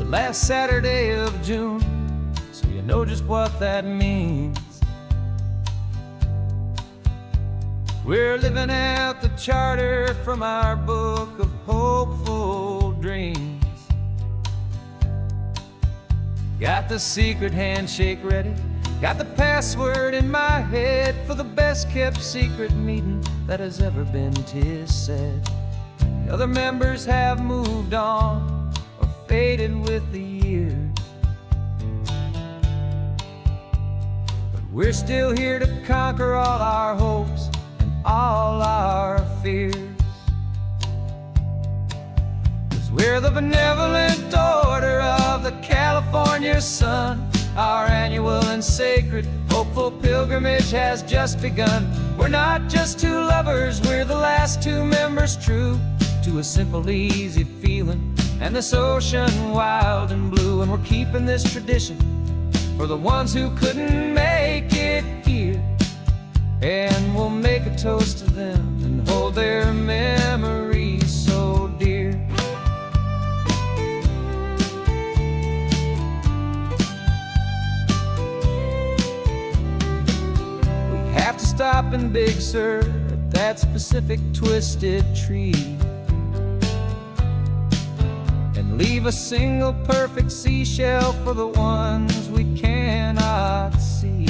last Saturday of June, so you know just what that means. We're living out the charter from our book of hopeful dreams. Got the secret handshake ready, got the password in my head for the best kept secret meeting that has ever been, 'tis said. The other members have moved on or faded with the years, but we're still here to conquer all our hopes and all our fears. 'Cause we're the benevolent order of the California sun. Our annual and sacred hopeful pilgrimage has just begun. We're not just two lovers, we're the last two members true to a simple, easy feeling and this ocean wild and blue. And we're keeping this tradition for the ones who couldn't make it here, and we'll make a toast to them and hold their memories so dear. We have to stop in Big Sur at that specific twisted tree and leave a single perfect seashell for the ones we cannot see.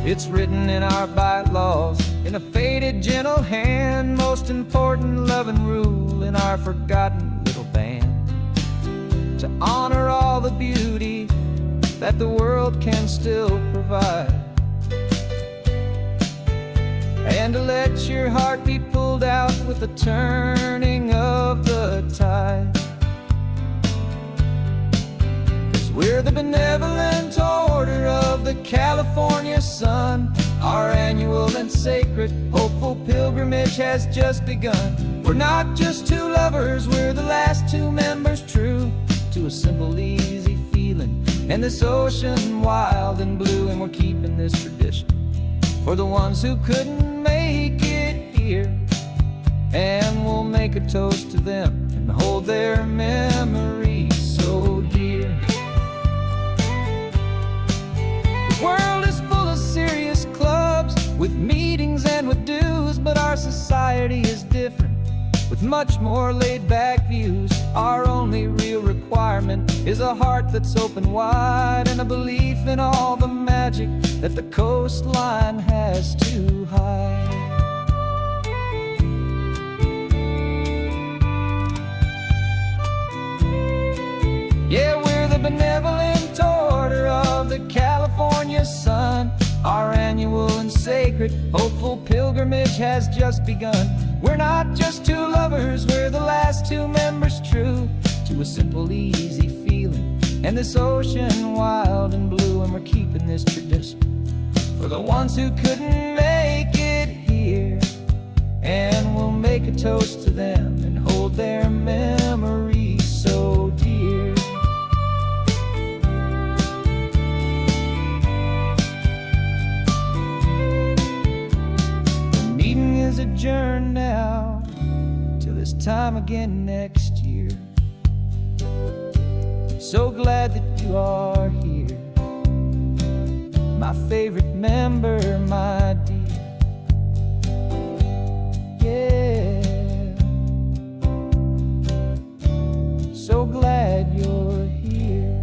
It's written in our bylaws in a faded gentle hand, most important loving rule in our forgotten little band, to honor all the beauty that the world can still provide, and to let your heart be pulled out with the turning of the tide. 'Cause we're the benevolent order of the California sun. Our annual and sacred hopeful pilgrimage has just begun. We're not just two lovers, we're the last two members true to a simple, easy feeling and this ocean wild and blue. And we're keeping this tradition for the ones who couldn't make it here, and we'll make a toast to them and hold their memories so dear. The world is full of serious clubs with meetings and with dues, but our society is different with much more laid-back views. Our only real requirement is a heart that's open wide and a belief in all the magic that the coastline has to hide. Yeah, we're the benevolent order of the California sun. Our annual and sacred hopeful pilgrimage has just begun. We're not just two lovers, we're the last two members true to a simple, easy feeling and this ocean wild and blue. And we're keeping this tradition for the ones who couldn't make it here, and we'll make a toast to them and hold their memories so dear. The meeting is adjourned now till this time again next year. So glad that you are here, my favorite member, my dear. Yeah, so glad you're here.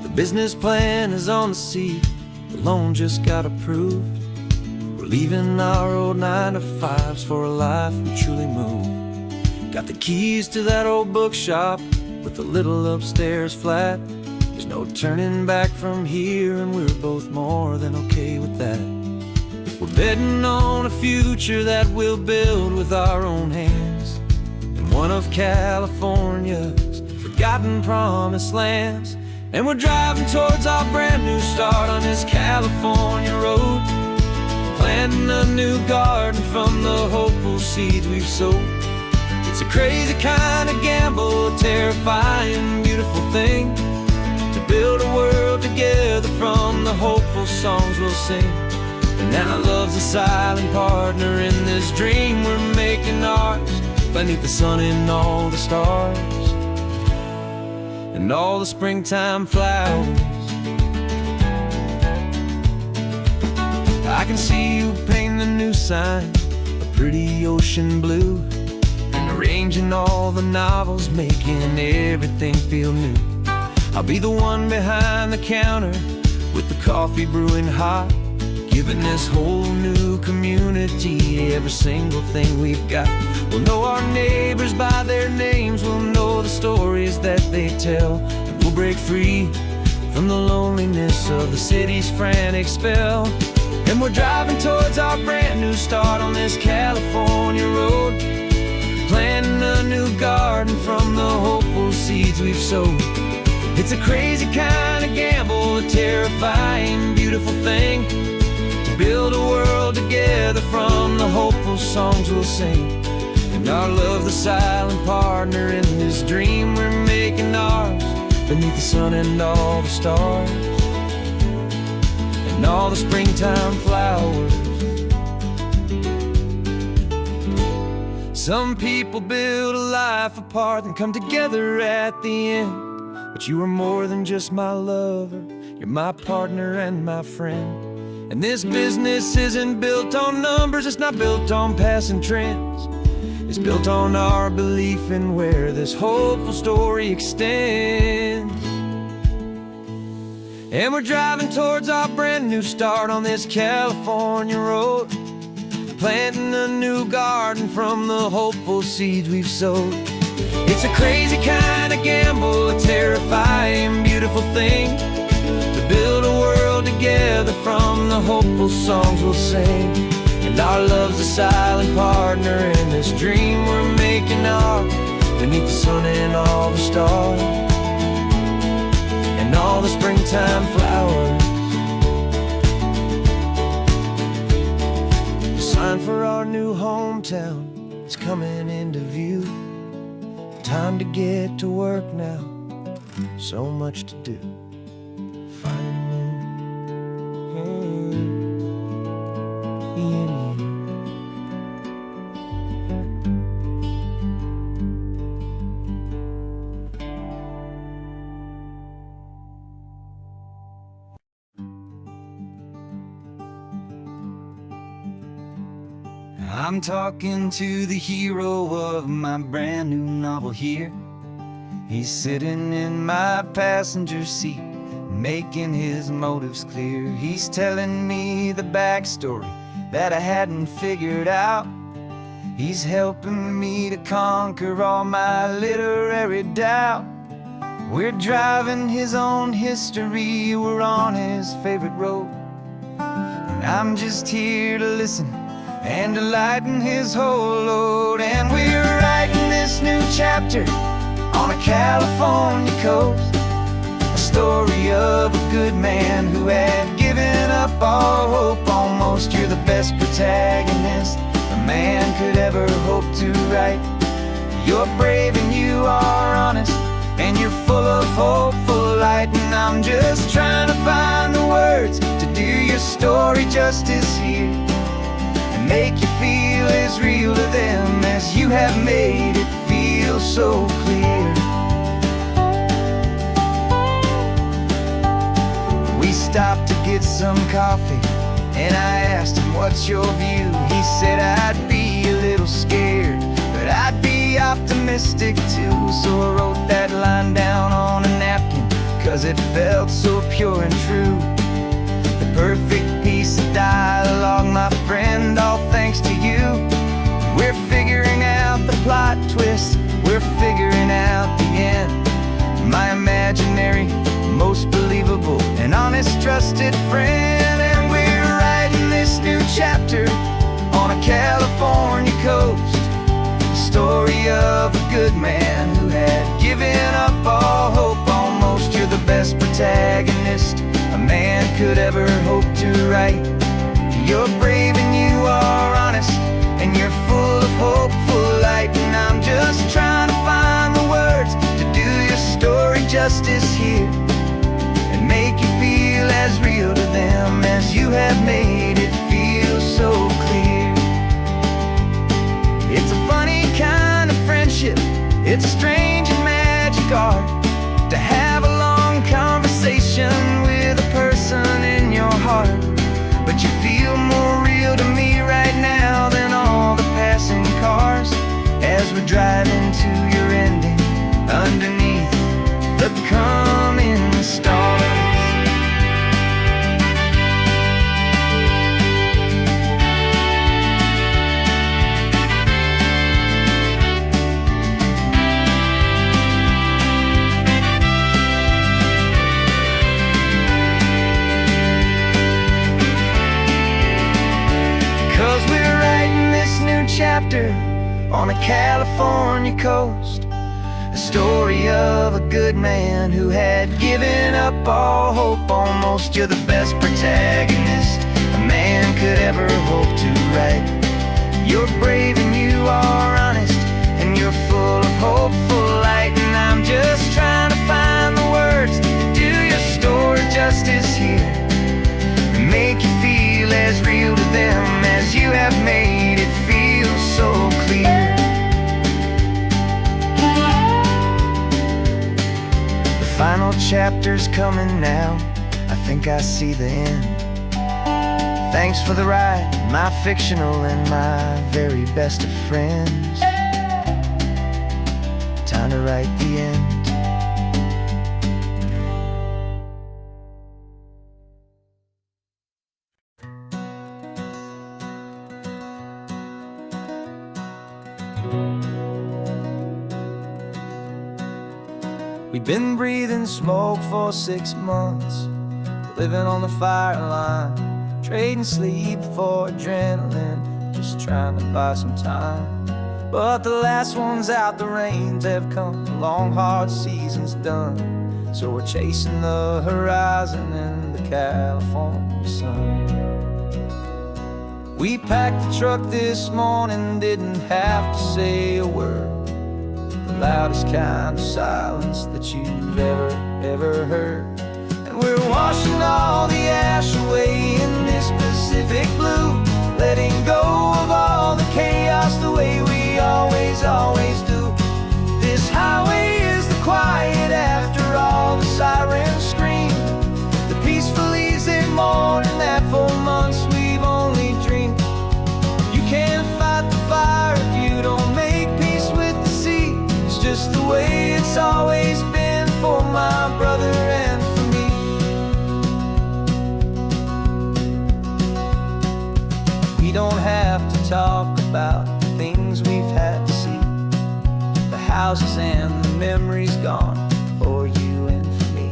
The business plan is on the seat, the loan just got approved. We're leaving our old 9-to-5s for a life we truly move. Got the keys to that old bookshop with the little upstairs flat. There's no turning back from here, and we're both more than okay with that. We're betting on a future that we'll build with our own hands in one of California's forgotten promised lands. And we're driving towards our brand new start on this California road, planting a new garden from the hopeful seeds we've sowed. It's It's a crazy kind of gamble, a terrifying, beautiful thing, to build a world together from the hopeful songs we'll sing. And now love's a silent partner in this dream we're making ours, beneath the sun and all the stars and all the springtime flowers. I can see you painting the new sign a pretty ocean blue, and arranging all the novels, making everything feel new. I'll be the one behind the counter with the coffee brewing hot, giving this whole new community every single thing we've got. We'll know our neighbors by their names, we'll know the stories that they tell, and we'll break free from the loneliness of the city's frantic spell. And we're driving towards our brand new start on this California road, planting a new garden from the hopeful seeds we've sowed. It's a crazy kind of gamble, a terrifying, beautiful thing, to build a world together from the hopeful songs we'll sing. And our love, the silent partner in this dream we're making ours, beneath the sun and all the stars and all the springtime flowers. Some people build a life apart and come together at the end, but you are more than just my lover, you're my partner and my friend. And this business isn't built on numbers, it's not built on passing trends, it's built on our belief in where this hopeful story extends. And we're driving towards our brand new start on this California road, planting a new garden from the hopeful seeds we've sowed. It's a crazy kind of gamble, a terrifying, beautiful thing, to build a world together from the hopeful songs we'll sing. And our love's a silent partner in this dream we're making ours, beneath the sun and all the stars and all the springtime flowers. The sign for our new hometown is coming into view. Time to get to work now, so much to do. I'm talking to the hero of my brand new novel here. He's sitting in my passenger seat, making his motives clear. He's telling me the backstory that I hadn't figured out. He's helping me to conquer all my literary doubt. We're driving his own history, we're on his favorite road, and I'm just here to listen and to lighten his whole load. And we're writing this new chapter on a California coast, a story of a good man who had given up all hope almost. You're the best protagonist a man could ever hope to write. You're brave and you are honest, and you're full of hopeful light. And I'm just trying to find the words to do your story justice here, make you feel as real to them as you have made it feel so clear. We stopped to get some coffee, and I asked him, what's your view? He said, I'd be a little scared, but I'd be optimistic too. So I wrote that line down on a napkin, 'cause it felt so pure and true. The perfect piece of dialogue, my friend, all thanks to you. We're figuring out the plot twist, we're figuring out the end. My imaginary, most believable and honest trusted friend. And we're writing this new chapter on a California coast, the story of a good man who had given up all hope almost. You're the best protagonist a man could ever hope to write. You're brave and you are honest, and you're full of hopeful light. And I'm just justice here and make you feel as real to them as you have made it feel so clear. It's a funny kind of friendship, it's a strange and magic art to have a long conversation with a person in your heart. But you feel more real to me right now than all the passing cars as we're driving to your ending underneath the coming stars. 'Cause we're writing this new chapter on a California coast, a story of a good man who had given up all hope almost. You're the best protagonist a man could ever hope to write. You're brave and you are honest, and you're full of hopeful light. And I'm just trying to find the words to do your story justice here and make you feel as real to them as you have made it feel so clear. The final chapter's coming now, I think I see the end. Thanks for the ride, my fictional and my very best of friends. Time to write the end. We've been breathing smoke for 6 months, living on the fire line, trading sleep for adrenaline, just trying to buy some time. But the last one's out, the rains have come, the long hard season's done. So we're chasing the horizon in the California sun. We packed the truck this morning, didn't have to say a word. The loudest kind of silence that you've ever heard. And we're washing all the ash away in this Pacific blue, letting go of all the chaos the way we always do. This highway is the quiet after all the sirens scream, the peaceful easy morning that for months we've only dreamed. You can't fight the fire if you don't make peace with the sea. It's just the way it's always been for my brother and for me. We don't have to talk about the things we've had to see, the houses and the memories gone for you and for me.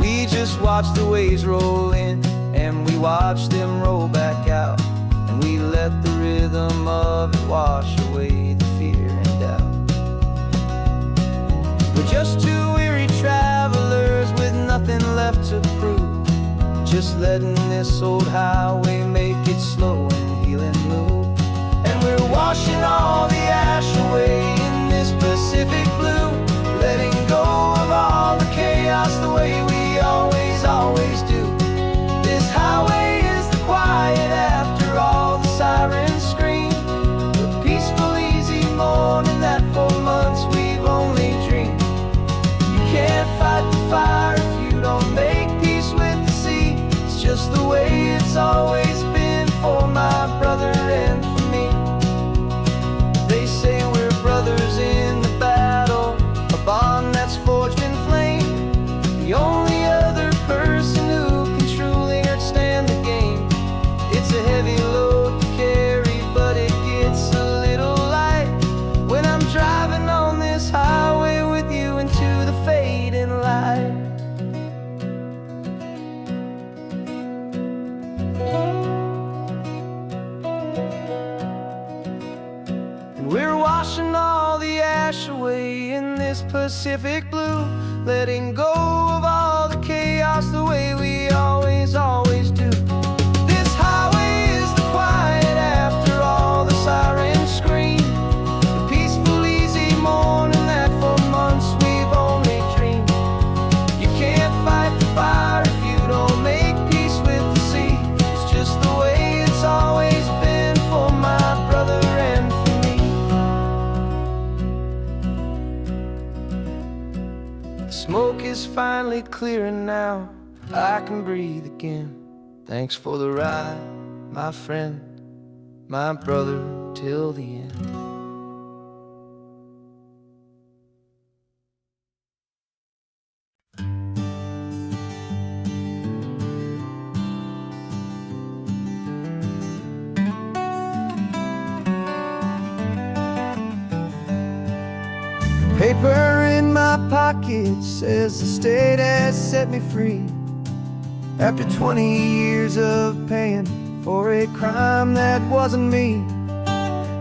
We just watch the waves roll in and we watch them roll back out, and we let the rhythm of it wash away the fear and doubt. We're just two weary travelers with nothing left to prove, just letting this old highway make it slow and healing move. And we're washing all the ash away in this Pacific blue, letting go of all the chaos the way we always do. This highway is the quiet after all the sirens scream, the peaceful easy morning that for months we've only dreamed. You can't fight the fire if you don't make peace with the sea. It's just the way it's always been for my brother and for me. They say we're brothers in the battle, a bond that's forged in flame. The only other person who can truly understand the game. It's a heavy load to carry, but it gets a little light when I'm driving on this highway with you into the fading light. We're washing all the ash away in this Pacific blue, letting go of all the chaos the way we always do. This highway is the quiet after all the sirens scream, the peaceful easy morning that for months we've only dreamed. is finally clear and now I can breathe again. Thanks for the ride, my friend, my brother, till the end. Paper in my pocket says the state has set me free after 20 years of paying for a crime that wasn't me.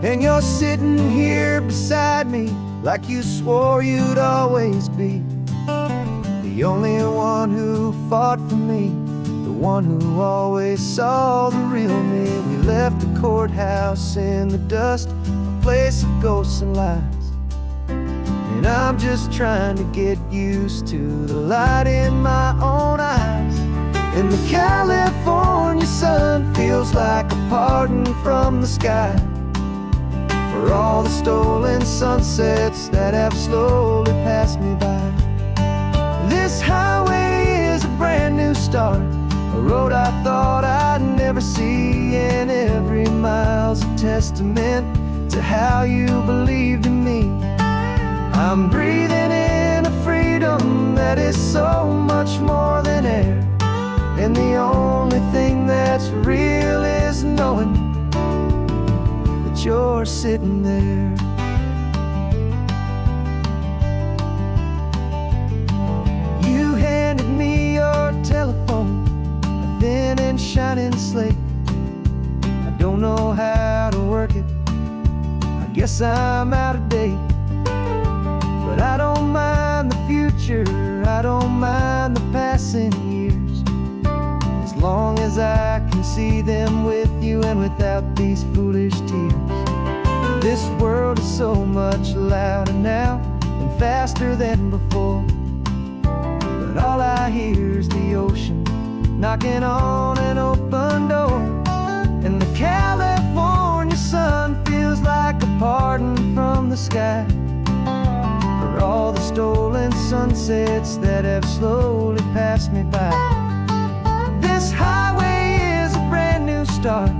And you're sitting here beside me like you swore you'd always be the only one who fought for me, the one who always saw the real me. We left the courthouse in the dust, a place of ghosts and lies. And I'm just trying to get used to the light in my own eyes. And the California sun feels like a pardon from the sky for all the stolen sunsets that have slowly passed me by. This highway is a brand new start, a road I thought I'd never see, and every mile's a testament to how you believed in me. I'm breathing in a freedom that is so much more than air, and the only thing that's real is knowing that you're sitting there. You handed me your telephone, a thin and shining slate. I don't know how to work it, I guess I'm out of date. But I don't mind the future, I don't mind the passing years, as long as I can see them with you and without these foolish tears. This world is so much louder now and faster than before, but all I hear is the ocean knocking on an open door. And the California sun feels like a pardon from the sky for all the stolen sunsets that have slowly passed me by. This highway is a brand new start,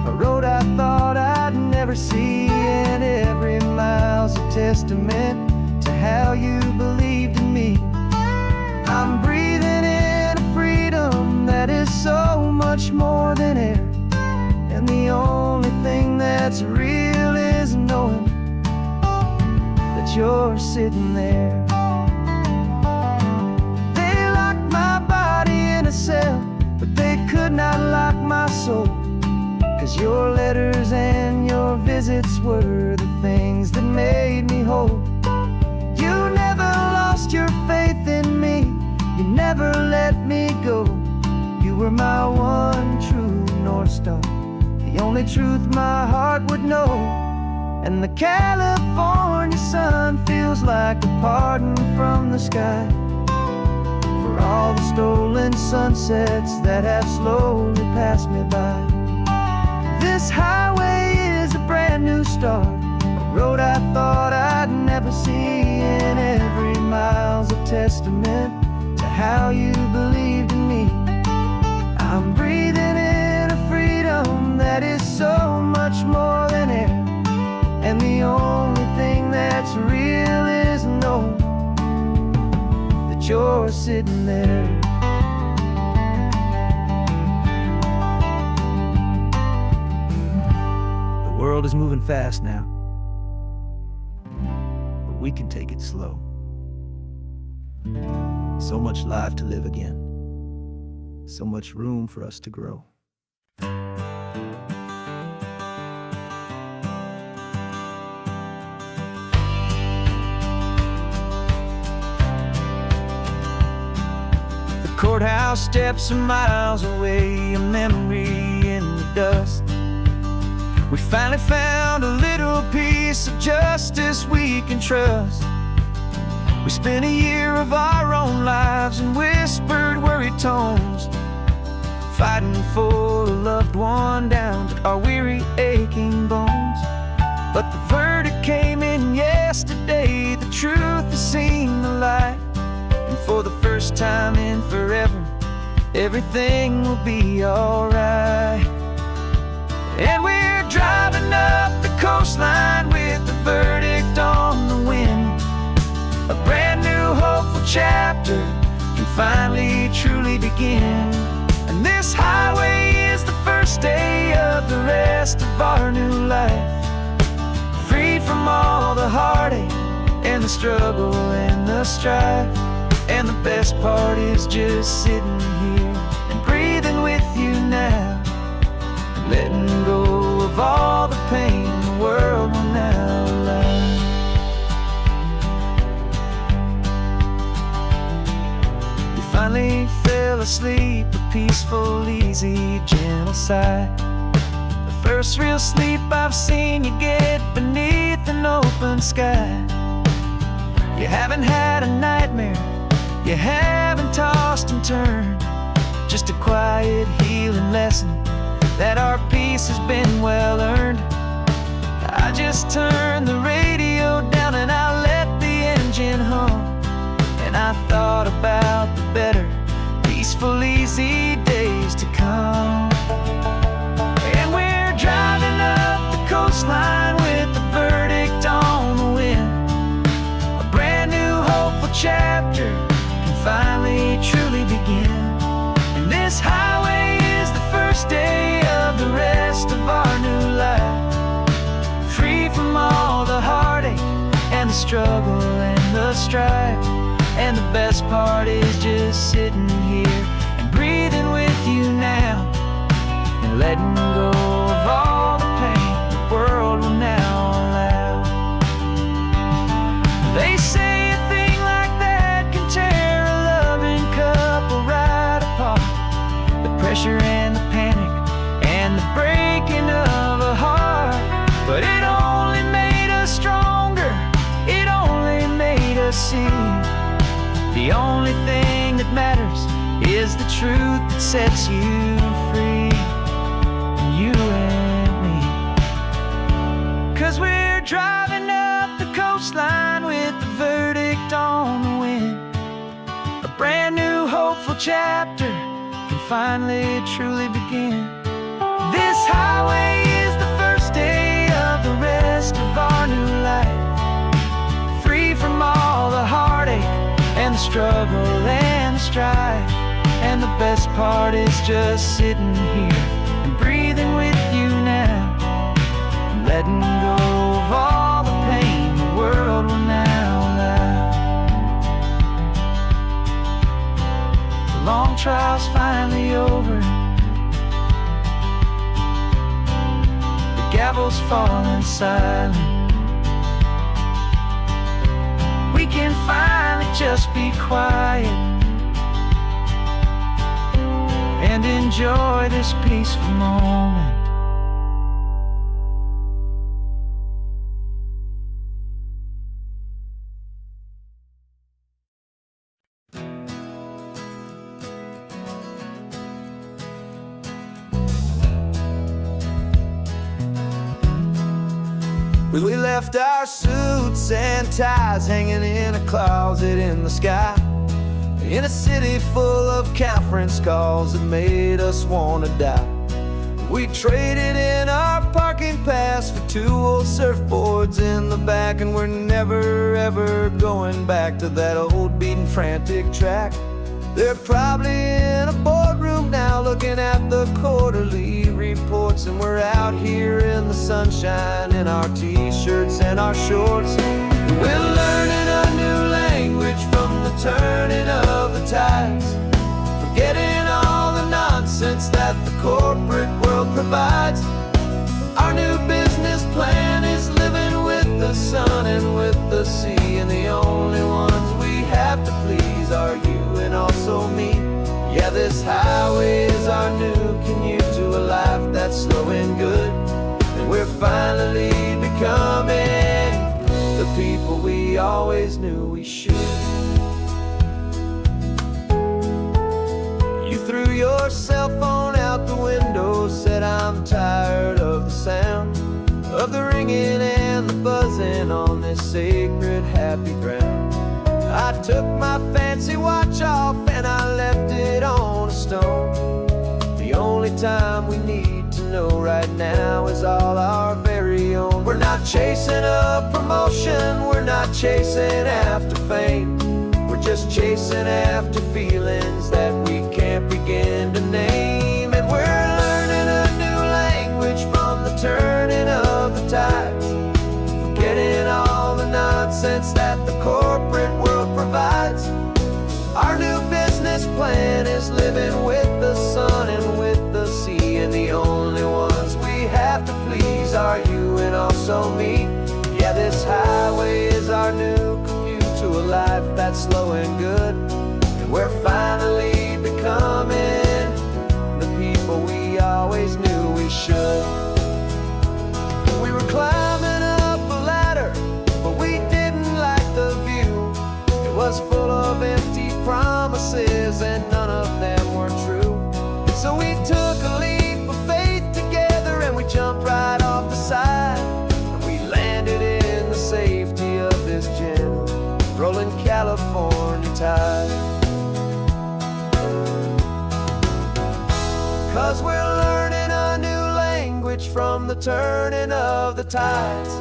a road I thought I'd never see, and every mile's a testament to how you believed in me. I'm breathing in a freedom that is so much more than air, and the only thing that's real is knowing that you're sitting there. They locked my body in a cell, but they could not lock my soul, 'cause your letters and your visits were the things that made me whole. You never lost your faith in me, you never let me go. You were my one true North Star, the only truth my heart would know. And the California sun feels like a pardon from the sky for all the stolen sunsets that have slowly passed me by. This highway is a brand new start, a road I thought I'd never see, and every mile's a testament to how you believed in me. I'm breathing in a freedom that is so much more than air, and the only thing that's real is knowing that you're sitting there. The world is moving fast now, but we can take it slow. So much life to live again, so much room for us to grow. Courthouse steps are miles away, a memory in the dust. We finally found a little piece of justice we can trust. We spent a year of our own lives in whispered, worried tones, fighting for a loved one down to our weary, aching bones. But the verdict came in yesterday, the truth has seen the light, and for the first first time in forever, everything will be alright. And we're driving up the coastline with the verdict on the wind. A brand new hopeful chapter can finally truly begin. And this highway is the first day of the rest of our new life, freed from all the heartache and the struggle and the strife. And the best part is just sitting here and breathing with you now, letting go of all the pain the world will now allow. You finally fell asleep, a peaceful, easy, gentle sigh. The first real sleep I've seen you get beneath an open sky. You haven't had a nightmare, you haven't tossed and turned, just a quiet healing lesson that our peace has been well earned. I just turned the radio down and I let the engine hum, and I thought about the better, peaceful, easy days to come. And we're driving up the coastline with the verdict on the wind. A brand new hopeful chapter can finally truly begin. And this highway is the first day of the rest of our new life, free from all the heartache and the struggle and the strife. And the best part is just sitting here and breathing with you now, and letting go of all the pain the world will now allow. They say a thing like that can tear a loving couple right apart. The pressure and the panic and the breaking of a heart, but it only made us stronger, it only made us see the only thing that matters is the truth that sets you free, you and me. 'Cause we're driving up the coastline with the verdict on the wind. A brand new hopeful chapter can finally truly begin. This highway is the first day of the rest of our new life, free from all the heartache and the struggle and the strife. And the best part is just sitting here and breathing with you now, and letting go of all the pain the world will now allow. The long trial's finally over, the gavel's falling silent. We can finally just be quiet and enjoy this peaceful moment. We left our suits and ties hanging in a closet in the sky, in a city full of conference calls that made us want to die. We traded in our parking pass for 2 old surfboards in the back, and we're never ever going back to that old beaten frantic track. They're probably in a boardroom now looking at the quarterly reports, and we're out here in the sunshine in our t-shirts and our shorts. We're learning a new language from the turning of the tides, forgetting all the nonsense that the corporate world provides. Our new business plan is living with the sun and with the sea, and the only ones we have to please are you and also me. Yeah, this highway is our new commute to a life that's slow and good, and we're finally becoming the people we always knew we should. You threw your cell phone out the window, said I'm tired of the sound of the ringing and the buzzing on this sacred happy ground. I took my fancy watch off and I left it on a stone. The only time we need to know right now is all our very own. We're not chasing a promotion, we're not chasing after fame. We're just chasing after feelings that we can't begin to name. And we're learning a new language from the turning of the tides, forgetting all the nonsense that the corporate world provides. Our new business plan is living with the sun and with the sea, and the only ones we have to please are you and also me. Yeah, this highway is our new commute to a life that's slow and good, and we're finally becoming the people we always knew we should. We were climbing up a ladder, but we didn't like the view. It was full of empty promises and none of them were true. So we took a leap of faith together and we jumped right off the side, and we landed in the safety of this gentle rolling California tide. 'Cause we're learning a new language from the turning of the tides,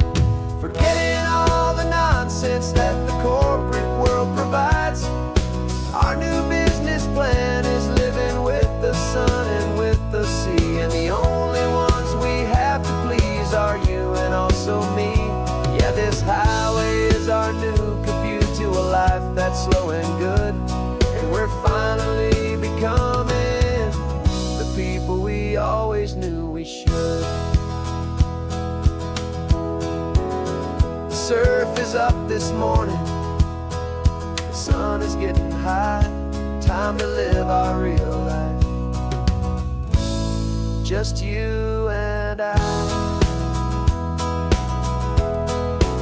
forgetting all the nonsense that the corporate world provides. Our new business plan is living with the sun and with the sea, and the only ones we have to please are you and also me. Yeah, this highway is our new commute to a life that's slow and good, and we're finally becoming the people we always knew we should. The surf is up this morning, the sun is getting high, time to live our real life, just you and I,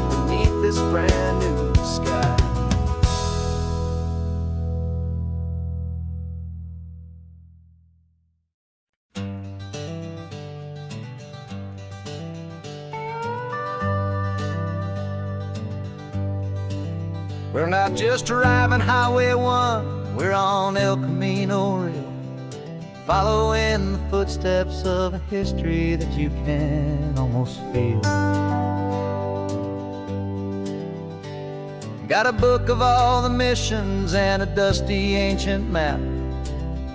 beneath this brand new sky. We're not just driving Highway 1, we're on El Camino Real, following the footsteps of a history that you can almost feel. Got a book of all the missions and a dusty ancient map,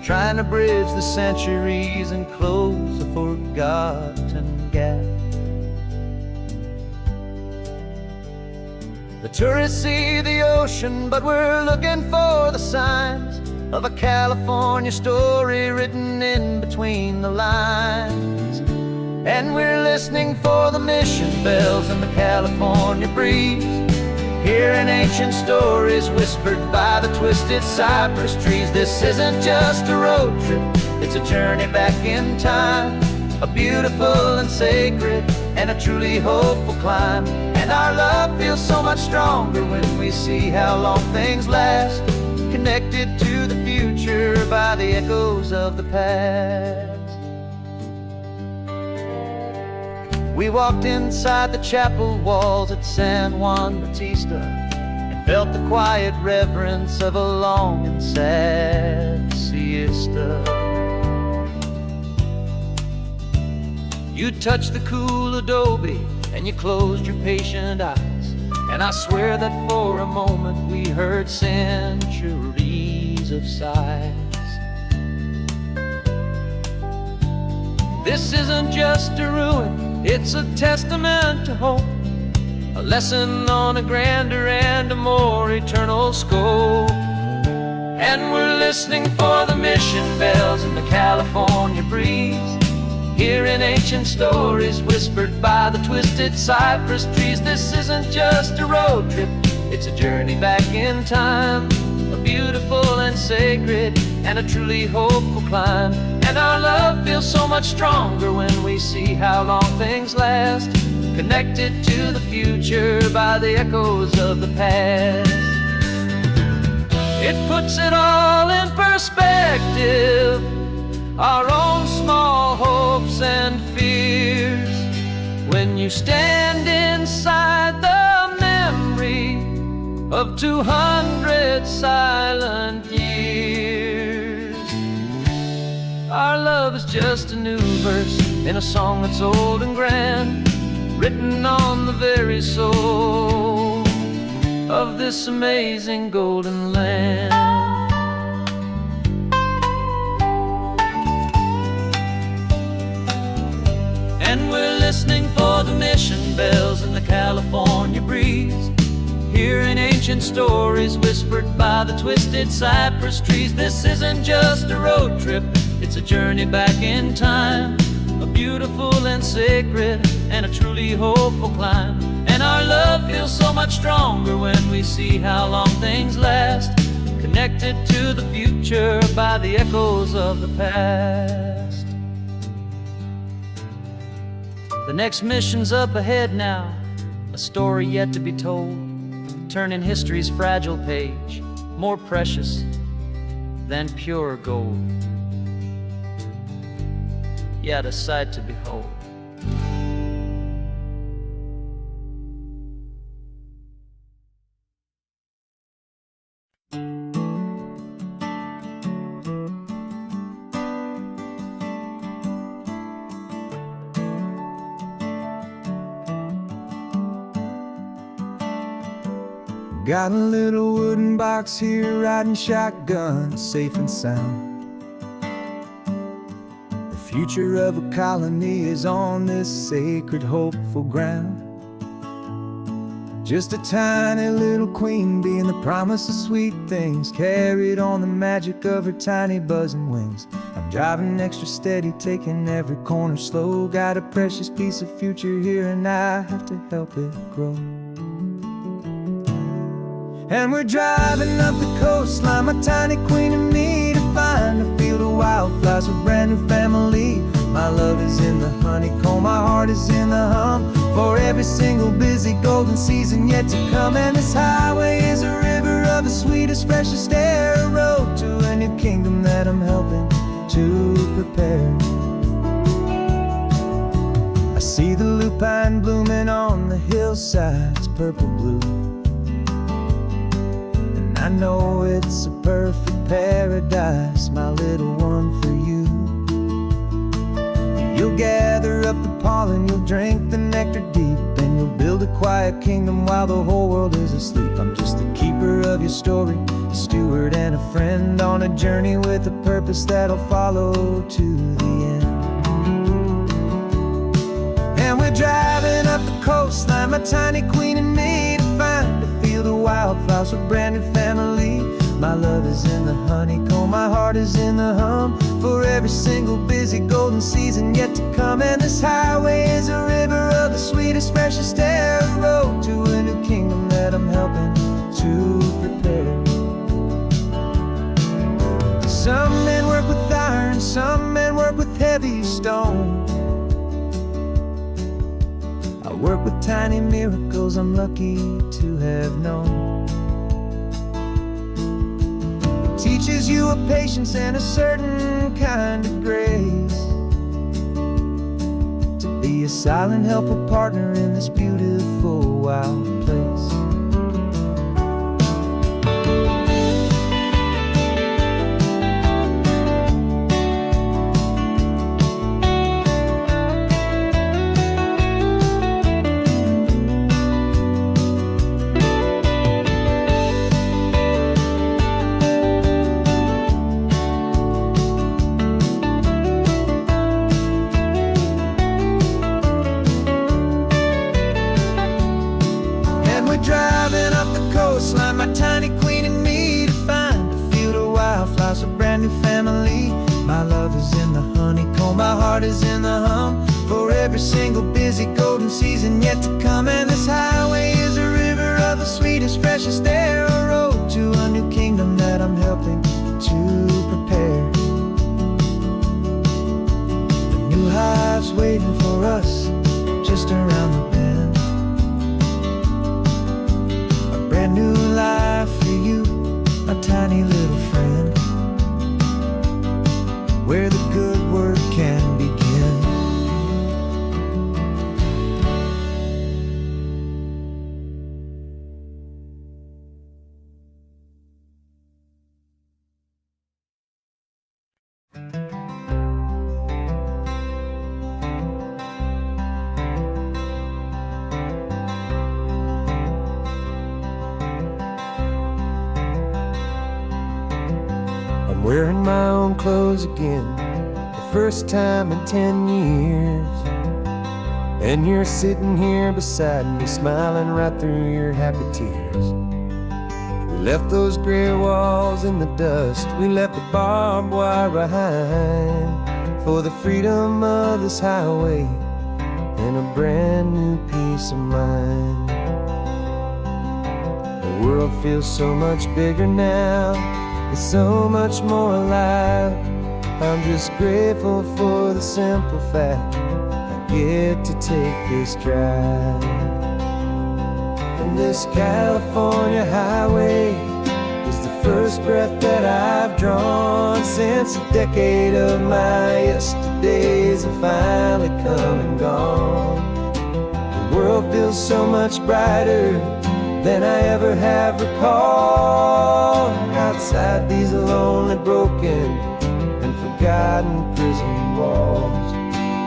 trying to bridge the centuries and close a forgotten gap. The tourists see the ocean, but we're looking for the signs of a California story written in between the lines. And we're listening for the mission bells and the California breeze, hearing ancient stories whispered by the twisted cypress trees. This isn't just a road trip, it's a journey back in time, a beautiful and sacred and a truly hopeful climb. And our love feels so much stronger when we see how long things last, connected to the future by the echoes of the past. We walked inside the chapel walls at San Juan Bautista and felt the quiet reverence of a long and sad siesta. You touched the cool adobe and you closed your patient eyes, and I swear that for a moment we heard centuries of sighs. This isn't just a ruin, it's a testament to hope, a lesson on a grander and a more eternal scope. And we're listening for the mission bells in the California breeze, hearing ancient stories whispered by the twisted cypress trees. This isn't just a road trip, it's a journey back in time, a beautiful and sacred and a truly hopeful climb. And our love feels so much stronger when we see how long things last, connected to the future by the echoes of the past. It puts it all in perspective, our own small hopes and fears, when you stand inside the memory of 200 silent years. Our love is just a new verse in a song that's old and grand, written on the very soul of this amazing golden land. And we're listening for the mission bells in the California breeze, hearing ancient stories whispered by the twisted cypress trees. This isn't just a road trip, it's a journey back in time, a beautiful and sacred and a truly hopeful climb. And our love feels so much stronger when we see how long things last, connected to the future by the echoes of the past. The next mission's up ahead now, a story yet to be told, turning history's fragile page more precious than pure gold. Yet a sight to behold. Got a little wooden box here, riding shotgun, safe and sound. The future of a colony is on this sacred, hopeful ground. Just a tiny little queen bee, and the promise of sweet things carried on the magic of her tiny buzzing wings. I'm driving extra steady, taking every corner slow. Got a precious piece of future here, and I have to help it grow. And we're driving up the coastline, my tiny queen and me, to find a field of wildflowers with a brand new family. My love is in the honeycomb, my heart is in the hum, for every single busy golden season yet to come. And this highway is a river of the sweetest, freshest air, a road to a new kingdom that I'm helping to prepare. I see the lupine blooming on the hillsides, purple blue, I know it's a perfect paradise, my little one, for you. You'll gather up the pollen, you'll drink the nectar deep, and you'll build a quiet kingdom while the whole world is asleep. I'm just the keeper of your story, a steward and a friend, on a journey with a purpose that'll follow to the end. And we're driving up the coastline, my tiny queen and me, to find a field of wildflowers with a brand new family. My love is in the honeycomb, my heart is in the hum, for every single busy golden season yet to come. And this highway is a river of the sweetest, freshest air, a road to a new kingdom that I'm helping to prepare. Some men work with iron, some men work with heavy stone. I work with tiny miracles I'm lucky to have known. It teaches you a patience and a certain kind of grace, to be a silent helper partner in this beautiful wild place. Driving up the coastline, my tiny queen and me, to find a field of wildflowers, a brand new family. My love is in the honeycomb, my heart is in the hum, for every single busy golden season yet to come. And this highway is a river of the sweetest, freshest air, a road to a new kingdom that I'm helping to prepare. The new hive's waiting for us just around the bend. Brand new life for you, a tiny little friend, where the good work can begin. I'm wearing my own clothes again, the first time in 10 years. And you're sitting here beside me, smiling right through your happy tears. We left those gray walls in the dust, we left the barbed wire behind, for the freedom of this highway and a brand new peace of mind. The world feels so much bigger now, it's so much more alive. I'm just grateful for the simple fact I get to take this drive. And this California highway is the first breath that I've drawn since a decade of my yesterdays have finally come and gone. The world feels so much brighter than I ever have recalled. Outside these lonely, broken, and forgotten prison walls,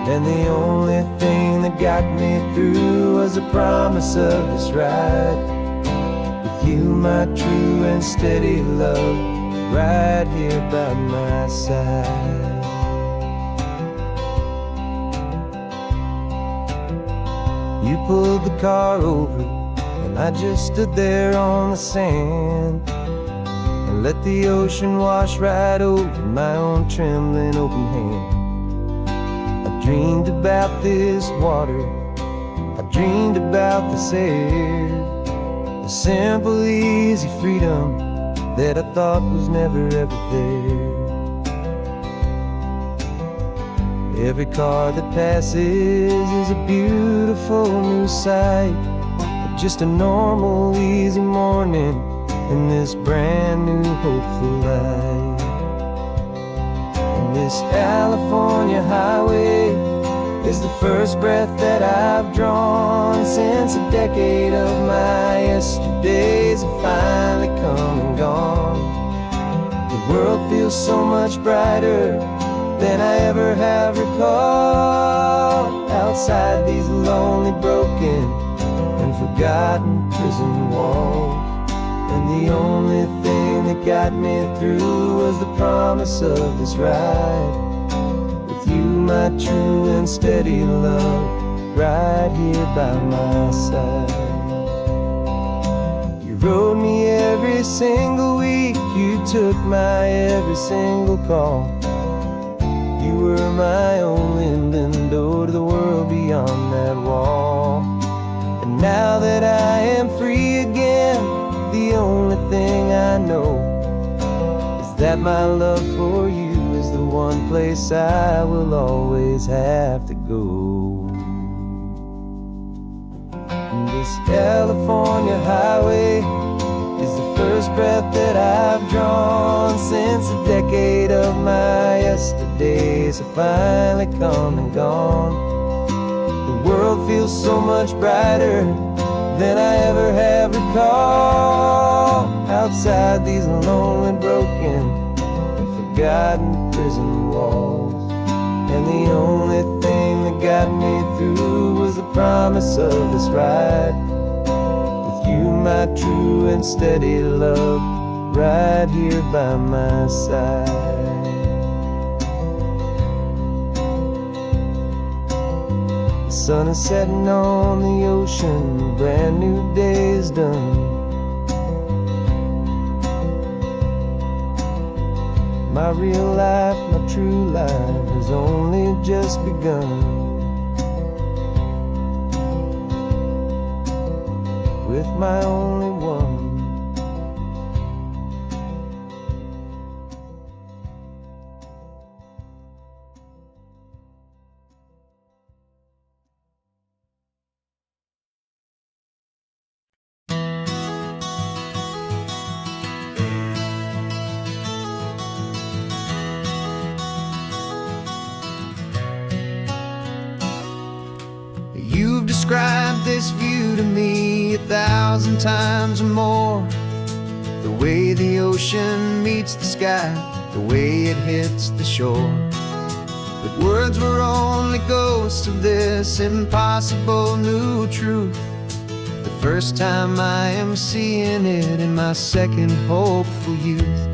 and the only thing that got me through was the promise of this ride with you, my true and steady love, right here by my side. You pulled the car over, and I just stood there on the sand and let the ocean wash right over my own trembling open hand. I dreamed about this water, I dreamed about this air, the simple, easy freedom that I thought was never ever there. Every car that passes is a beautiful new sight, just a normal, easy morning in this brand new, hopeful life. And this California highway is the first breath that I've drawn since a decade of my yesterdays have finally come and gone. The world feels so much brighter than I ever have recalled. Outside these lonely, broken, and forgotten prison walls, and the only thing that got me through was the promise of this ride with you, my true and steady love, right here by my side. You rode me every single week, you took my every single call. You were my only window to the world beyond that wall. And now that I am free again, the only thing I know is that my love for you is the one place I will always have to go. And this California highway is the first breath that I've drawn since a decade of my yesterdays have finally come and gone. The world feels so much brighter than I ever have recalled. Outside these lonely, broken, and forgotten prison walls, and the only thing that got me through was the promise of this ride with you, my true and steady love, right here by my side. The sun is setting on the ocean, a brand new day is done. My real life, my true life has only just begun. With my only one. You've described this view to me 1,000 times or more. The way the ocean meets the sky, the way it hits the shore. But words were only ghosts of this impossible new truth. The first time I am seeing it in my second hopeful youth.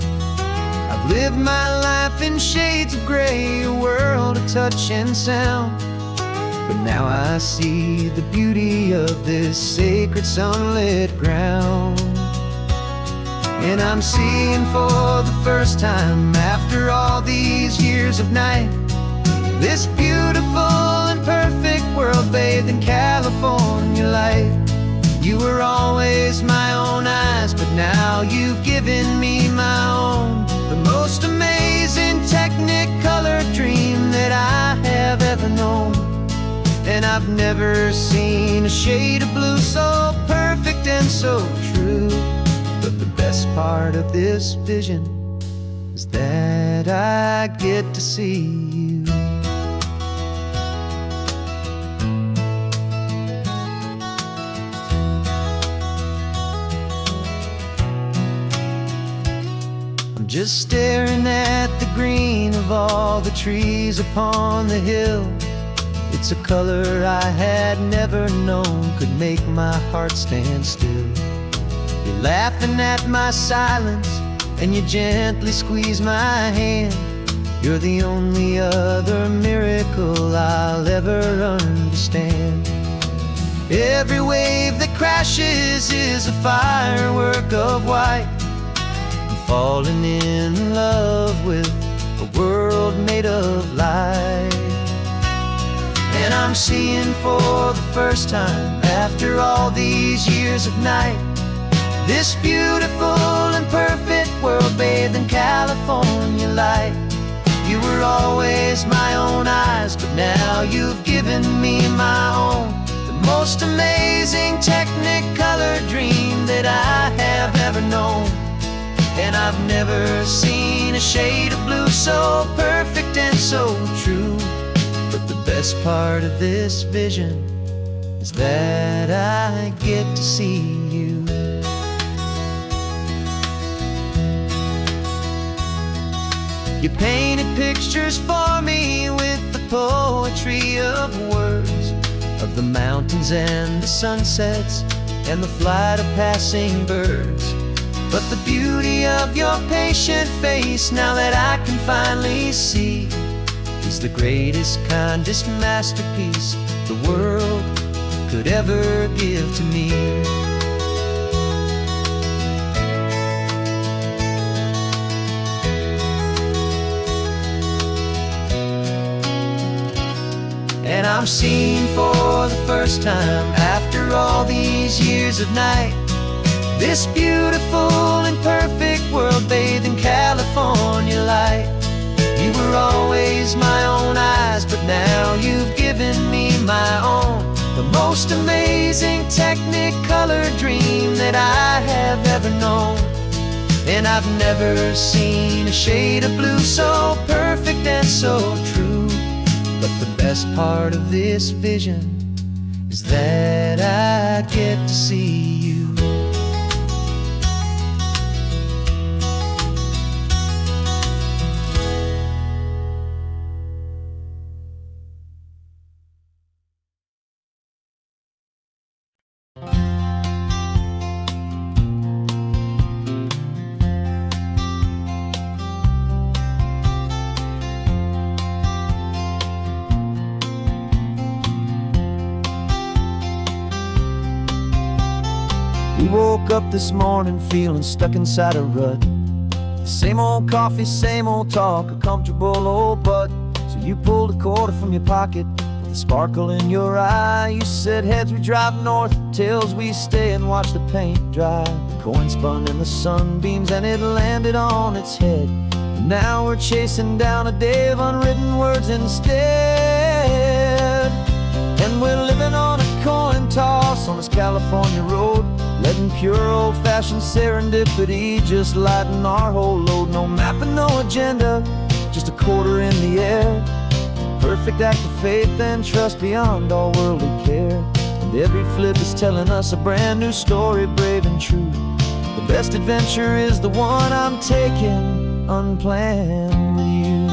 I've Live my life in shades of gray, a world of touch and sound. But now I see the beauty of this sacred sunlit ground. And I'm seeing for the first time, after all these years of night, this beautiful and perfect world bathed in California light. You were always my own eyes, but now you've given me my own. The most amazing technicolor dream that I have ever known. And I've never seen a shade of blue so perfect and so true. But the best part of this vision is that I get to see you. Just staring at the green of all the trees upon the hill. It's a color I had never known could make my heart stand still. You're laughing at my silence, and you gently squeeze my hand. You're the only other miracle I'll ever understand. Every wave that crashes is a firework of white. Falling in love with a world made of light. And I'm seeing for the first time, after all these years of night, this beautiful and perfect world bathed in California light. You were always my own eyes, but now you've given me my own. The most amazing technicolor dream that I have ever known. And I've never seen a shade of blue so perfect and so true. But the best part of this vision is that I get to see you. You painted pictures for me with the poetry of words, of the mountains and the sunsets and the flight of passing birds. But the beauty of your patient face, now that I can finally see, is the greatest, kindest masterpiece the world could ever give to me. And I'm seeing for the first time, after all these years of night, this beautiful and perfect world bathed in California light. You were always my own eyes, but now you've given me my own. The most amazing technicolor dream that I have ever known. And I've never seen a shade of blue so perfect and so true. But the best part of this vision is that I get to see you. We woke up this morning feeling stuck inside a rut. The same old coffee, same old talk, a comfortable old butt. So you pulled a quarter from your pocket with a sparkle in your eye. You said, heads we drive north, tails we stay and watch the paint dry. The coin spun in the sunbeams and it landed on its head. And now we're chasing down a day of unwritten words instead. And we're living on a coin toss on this California road, letting pure old-fashioned serendipity just lighten our whole load. No map and no agenda, just a quarter in the air. Perfect act of faith and trust beyond all worldly care. And every flip is telling us a brand new story, brave and true. The best adventure is the one I'm taking unplanned with you.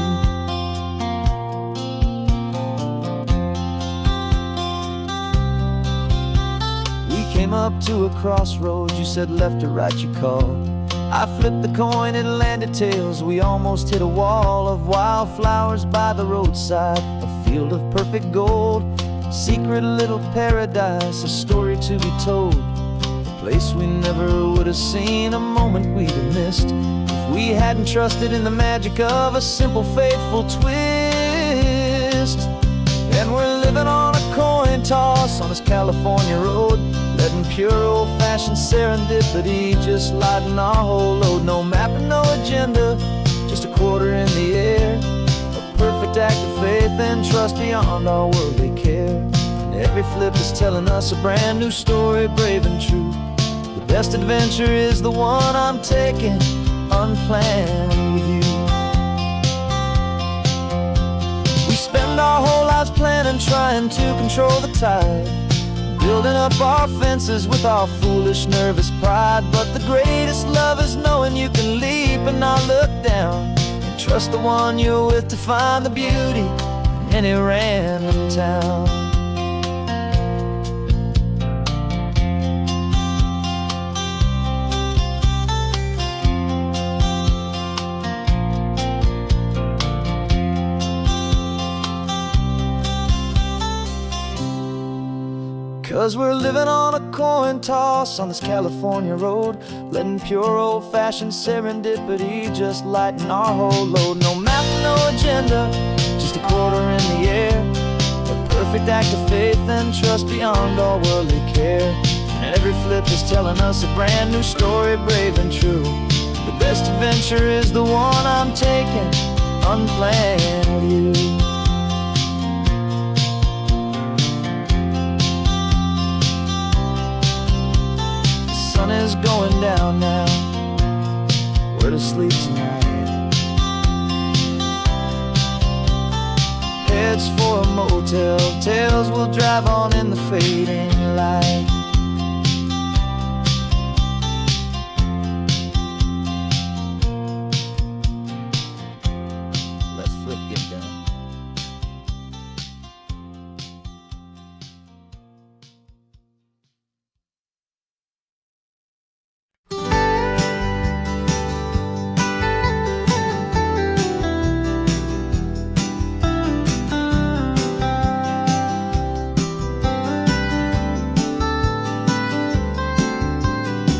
Came up to a crossroads, you said left or right you called. I flipped the coin, it landed tails. We almost hit a wall of wildflowers by the roadside, a field of perfect gold, secret little paradise, a story to be told, a place we never would have seen, a moment we'd have missed if we hadn't trusted in the magic of a simple, faithful twist. And we're living on a coin toss on this California road, letting pure old-fashioned serendipity just lighten our whole load. No map and no agenda, just a quarter in the air, a perfect act of faith and trust beyond our worldly care. And every flip is telling us a brand new story, brave and true. The best adventure is the one I'm taking, unplanned with you. We spend our whole lives planning, trying to control the tide, building up our fences with our foolish, nervous pride. But the greatest love is knowing you can leap and not look down, and trust the one you're with to find the beauty in any random town. 'Cause we're living on a coin toss on this California road, letting pure old-fashioned serendipity just lighten our whole load. No map, no agenda, just a quarter in the air, a perfect act of faith and trust beyond all worldly care. And every flip is telling us a brand new story, brave and true. The best adventure is the one I'm taking, unplanned with you. Sun is going down now, we're to sleep tonight. Heads for a motel, tails will drive on in the fading light. Let's flip, get down.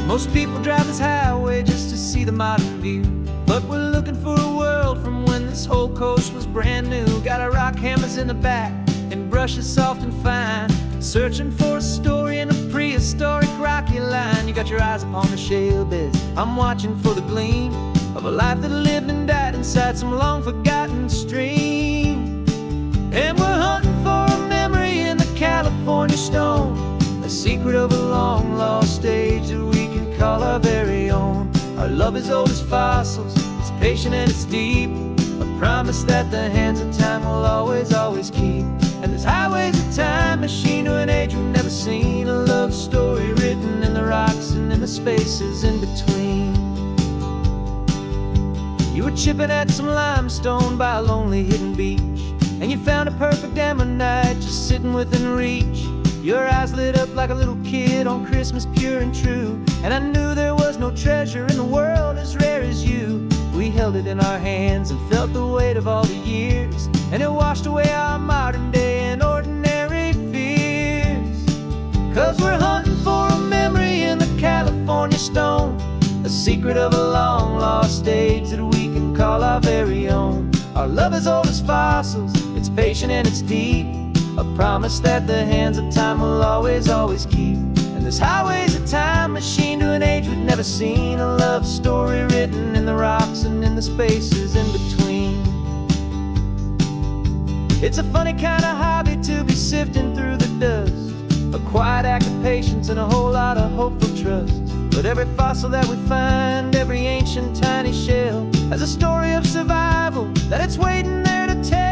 Most people drive this highway just to see the modern view, but we're looking for a world from when this whole coast was brand new. Got our rock hammers in the back and brushes soft and fine, searching for a story in a prehistoric rocky line. You got your eyes upon the shale beds, I'm watching for the gleam of a life that lived and died inside some long forgotten stream. And we're hunting for a memory in the California stone, a secret of a long lost age that we can call our very own. Our love is old as fossils, it's patient and it's deep, a promise that the hands of time will always, always keep. And this highway's a time machine to an age we've never seen, a love story written in the rocks and in the spaces in between. You were chipping at some limestone by a lonely hidden beach, and you found a perfect ammonite just sitting within reach. Your eyes lit up like a little kid on Christmas, pure and true, and I knew there was no treasure in the world as rare as you. We held it in our hands and felt the weight of all the years, and it washed away our modern day and ordinary fears. 'Cause we're hunting for a memory in the California stone, a secret of a long lost age that we can call our very own. Our love is old as fossils, it's patient and it's deep, a promise that the hands of time will always, always keep. And this highway's a time machine to an age we've never seen, a love story written in the rocks and in the spaces in between. It's a funny kind of hobby to be sifting through the dust, a quiet act of patience and a whole lot of hopeful trust. But every fossil that we find, every ancient tiny shell, has a story of survival that it's waiting there to tell.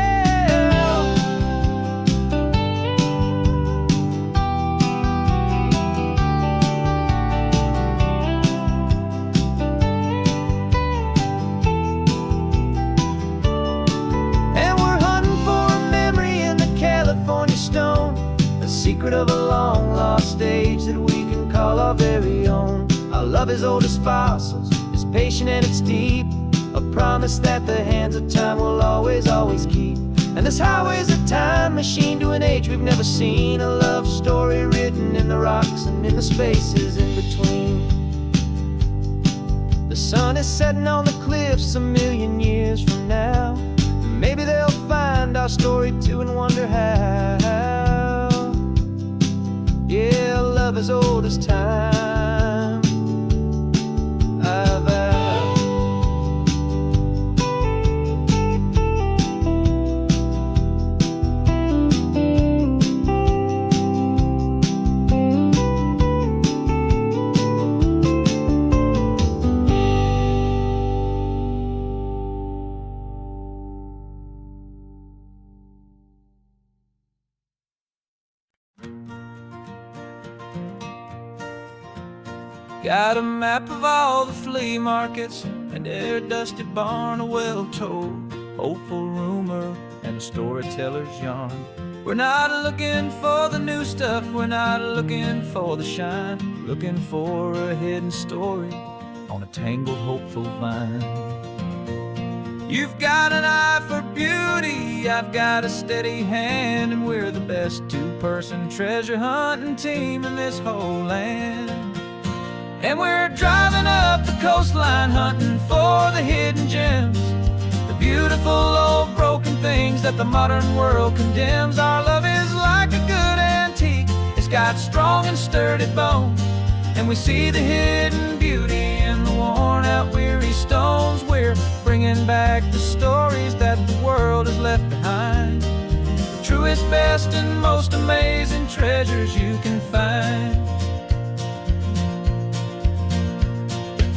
And we're hunting for a memory in the California stone, a secret of a long lost age that we can call our very own. Our love is old as fossils, it's patient and it's deep, a promise that the hands of time will always, always keep. And this highway's a time machine to an age we've never seen, a love story written in the rocks and in the spaces in between. The sun is setting on the cliffs a million years from now. Maybe they'll find our story too and wonder how. Yeah, love as old as time, I vow. Got a map of all the flea markets and their dusty barn, a well-told, hopeful rumor, and a storyteller's yarn. We're not looking for the new stuff, we're not looking for the shine, looking for a hidden story on a tangled, hopeful vine. You've got an eye for beauty, I've got a steady hand, and we're the best two-person treasure hunting team in this whole land. And we're driving up the coastline hunting for the hidden gems, the beautiful old broken things that the modern world condemns. Our love is like a good antique, it's got strong and sturdy bones, and we see the hidden beauty in the worn out weary stones. We're bringing back the stories that the world has left behind, the truest, best, and most amazing treasures you can find.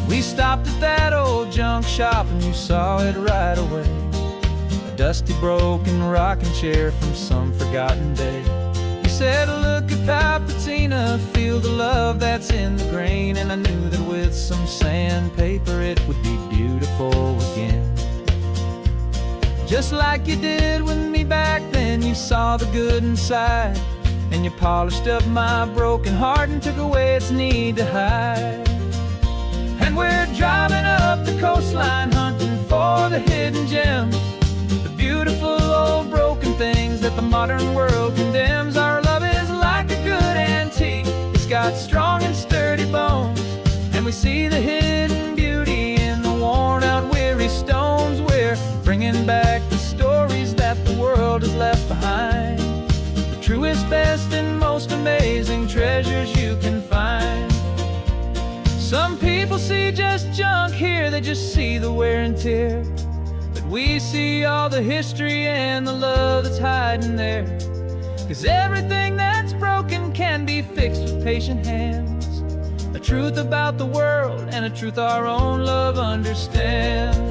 We stopped at that old junk shop and you saw it right away, a dusty, broken rocking chair from some forgotten day. You said, look at that patina, feel the love that's in the grain, and I knew that with some sandpaper it would be beautiful again. Just like you did with me back then, you saw the good inside, and you polished up my broken heart and took away its need to hide. And we're driving up the coastline hunting for the hidden gems, the beautiful old broken things that the modern world condemns. Our love is like a good antique, it's got strong and sturdy bones, and we see the hidden beauty in the worn out weary stones. We're bringing back the stories that the world has left behind, the truest, best, and most amazing treasures you can find. Some people see just junk here, they just see the wear and tear, but we see all the history and the love that's hiding there. 'Cause everything that's broken can be fixed with patient hands, a truth about the world and a truth our own love understands.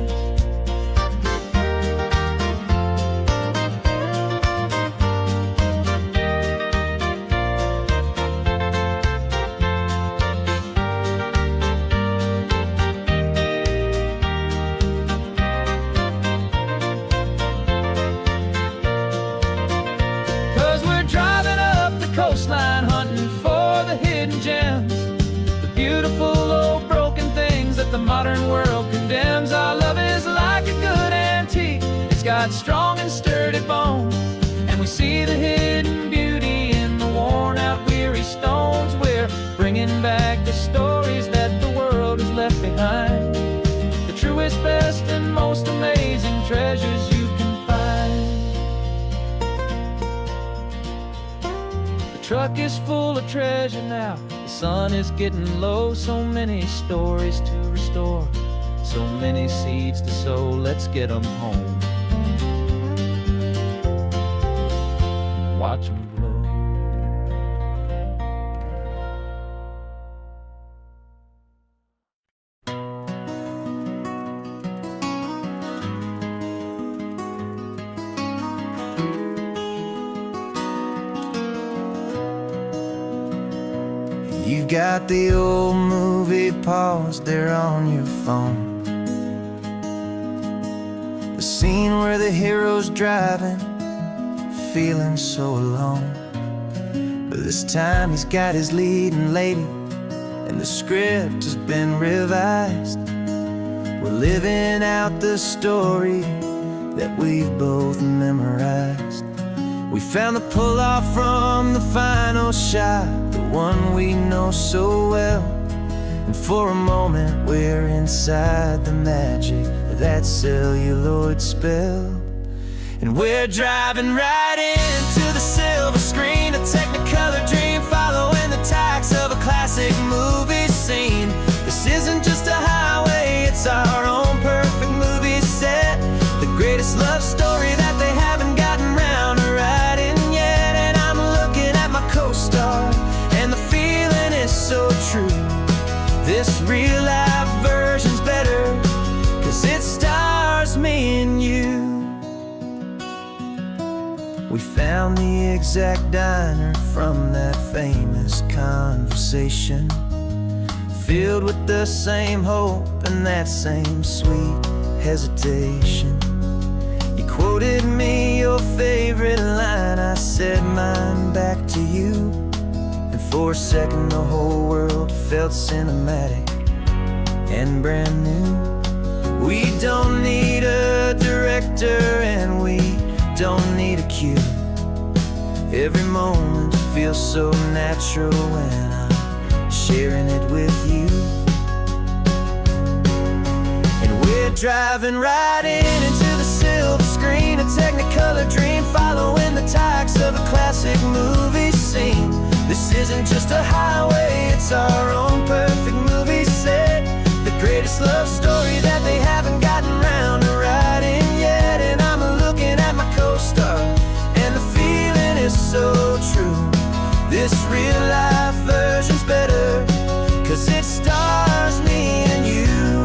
'Cause we're driving up the coastline hunting for the hidden gems, the beautiful old broken things that the modern world condemns. Our love is like a good antique, it's got strong and sturdy bones, and we see the hidden beauty in the worn out weary stones. We're bringing back the stories that the world has left behind, the truest, best, and most amazing treasures you can find. The truck is full of treasure now, the sun is getting low, so many stories to restore, so many seeds to sow. Let's get them home, watch them blow. You've got the old movie paused there on your phone, the scene where the hero's driving, feeling so alone. But this time he's got his leading lady, and the script has been revised. We're living out the story that we've both memorized. We found the pull-off from the final shot, the one we know so well. And for a moment we're inside the magic of that celluloid spell. And we're driving right into the silver screen, a technicolor dream following the tacks of a classic movie scene. This isn't just a highway, it's our own perfect movie set, the greatest love story that they haven't gotten round to writing yet. And I'm looking at my co-star, and the feeling is so true. This real life version's better, 'cause it stars me and you. We found the exact diner from that famous conversation, filled with the same hope and that same sweet hesitation. You quoted me your favorite line, I said mine back to you. And for a second the whole world felt cinematic and brand new. We don't need a director and we don't need a cue. Every moment feels so natural when I'm sharing it with you. And we're driving right into the silver screen, a technicolor dream following the tacks of a classic movie scene. This isn't just a highway, it's our own perfect movie set, the greatest love story that they haven't gotten round to writing yet. And I'm looking at my co-star, and the feeling is so true. This real life version's better, 'cause it stars me and you.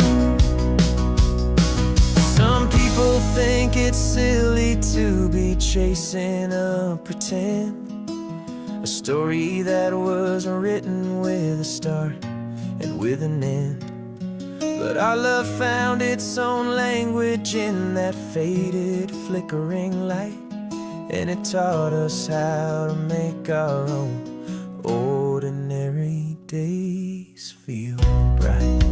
Some people think it's silly to be chasing a pretend, a story that was written with a start and with an end. But our love found its own language in that faded, flickering light, and it taught us how to make our own ordinary days feel bright.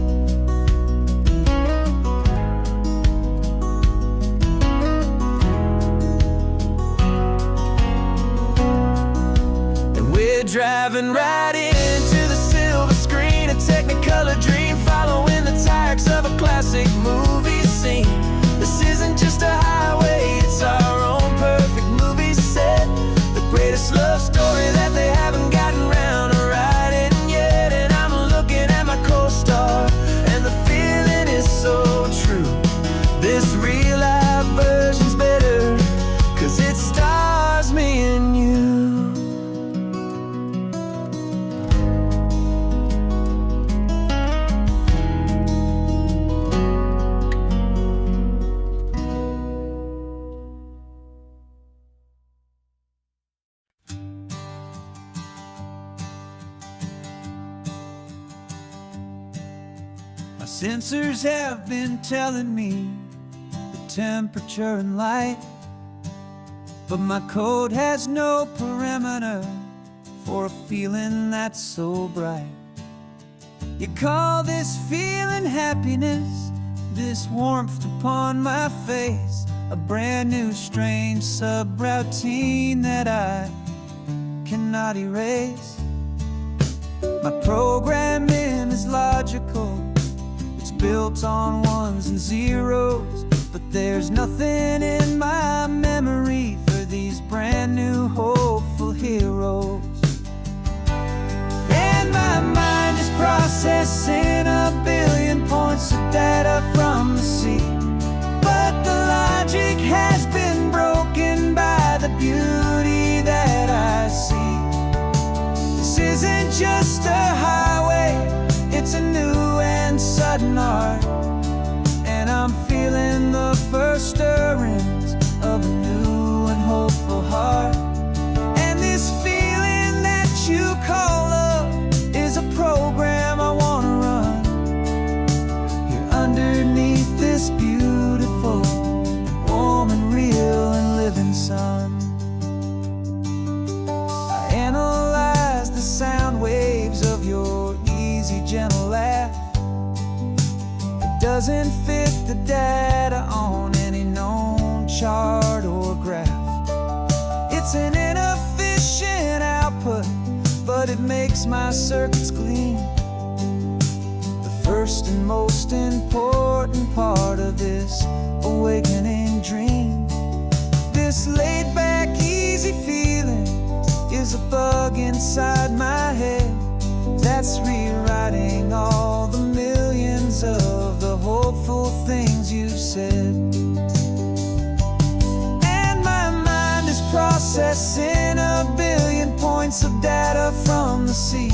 And we're driving right into the silver screen, a technicolor dream following the tacks of a classic movie scene. This isn't just a highway, it's our own perfect movie set, the greatest love story that they haven't gotten round to writing yet. And I'm looking at my co-star, and the feeling is so true. This real life version's better, 'cause it stars me and you. My sensors have been telling me the temperature and light, but my code has no perimeter for a feeling that's so bright. You call this feeling happiness, this warmth upon my face, a brand new strange subroutine that I cannot erase. My programming is logical, it's built on ones and zeros, but there's nothing in my memory for these brand new hopeful heroes. And my mind is processing a billion points of data from the sea, but the logic has been broken by the beauty that I see. This isn't just a highway, it's a new and sudden art, and I'm feeling the first stirrings of a new and hopeful heart. And this feeling that you call love is a program I wanna run here underneath this beautiful, warm and real and living sun. I analyze the sound waves of your easy, gentle laugh. It doesn't fit the data on any known chart or graph. It's an inefficient output, but it makes my circuits clean. The first and most important part of this awakening dream. This laid-back, easy feeling is a bug inside my head that's rewriting all the millions of the hopeful things you've said. And my mind is processing a billion points of data from the sea,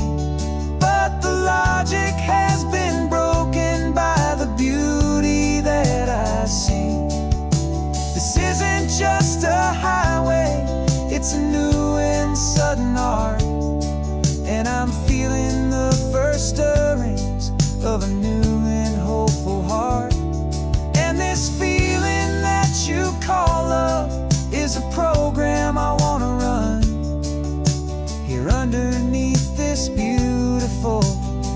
but the logic has been broken by the beauty that I see. This isn't just a highway, it's a new and sudden art, and I'm feeling the first stirrings of a new and hopeful heart. And this feeling that you call love is a program I want to run here underneath this beautiful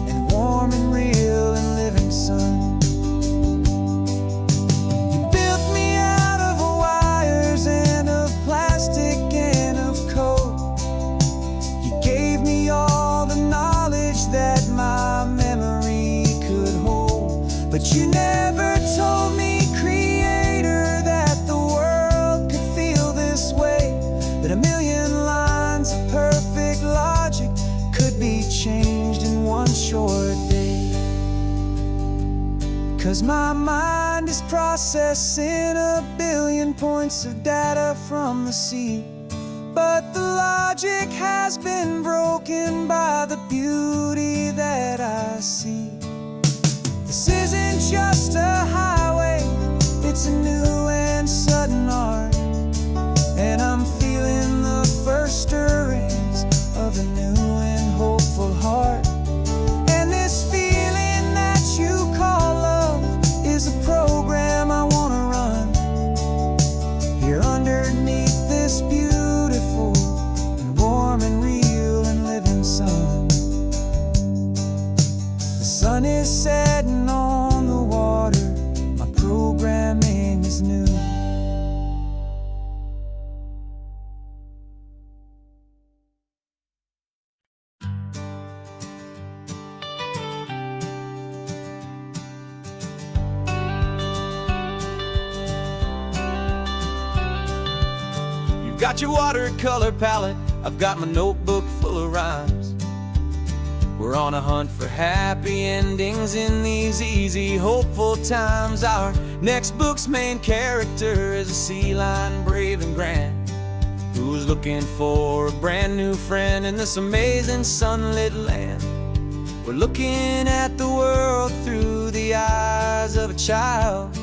and warm and real and living sun. You built me out of wires and of plastic and of code. You gave me all the knowledge that my memory could hold, but you never told me, Creator, that the world could feel this way, that a million lines of perfect logic could be changed in one short day. 'Cause my mind is processing a billion points of data from the sea, but the logic has been broken by the beauty that I see. This isn't just a highway, it's a new and sudden art, and I'm feeling the first stirrings of a new and hopeful heart. And this feeling that you call love is a program I want to run here underneath this beautiful and warm and real and living sun. The sun is setting on the water, my programming is new. You've got your watercolor palette, I've got my notebook full of rhymes. We're on a hunt for happy endings in these easy, hopeful times. Our next book's main character is a sea lion, brave and grand, who's looking for a brand new friend in this amazing sunlit land. We're looking at the world through the eyes of a child,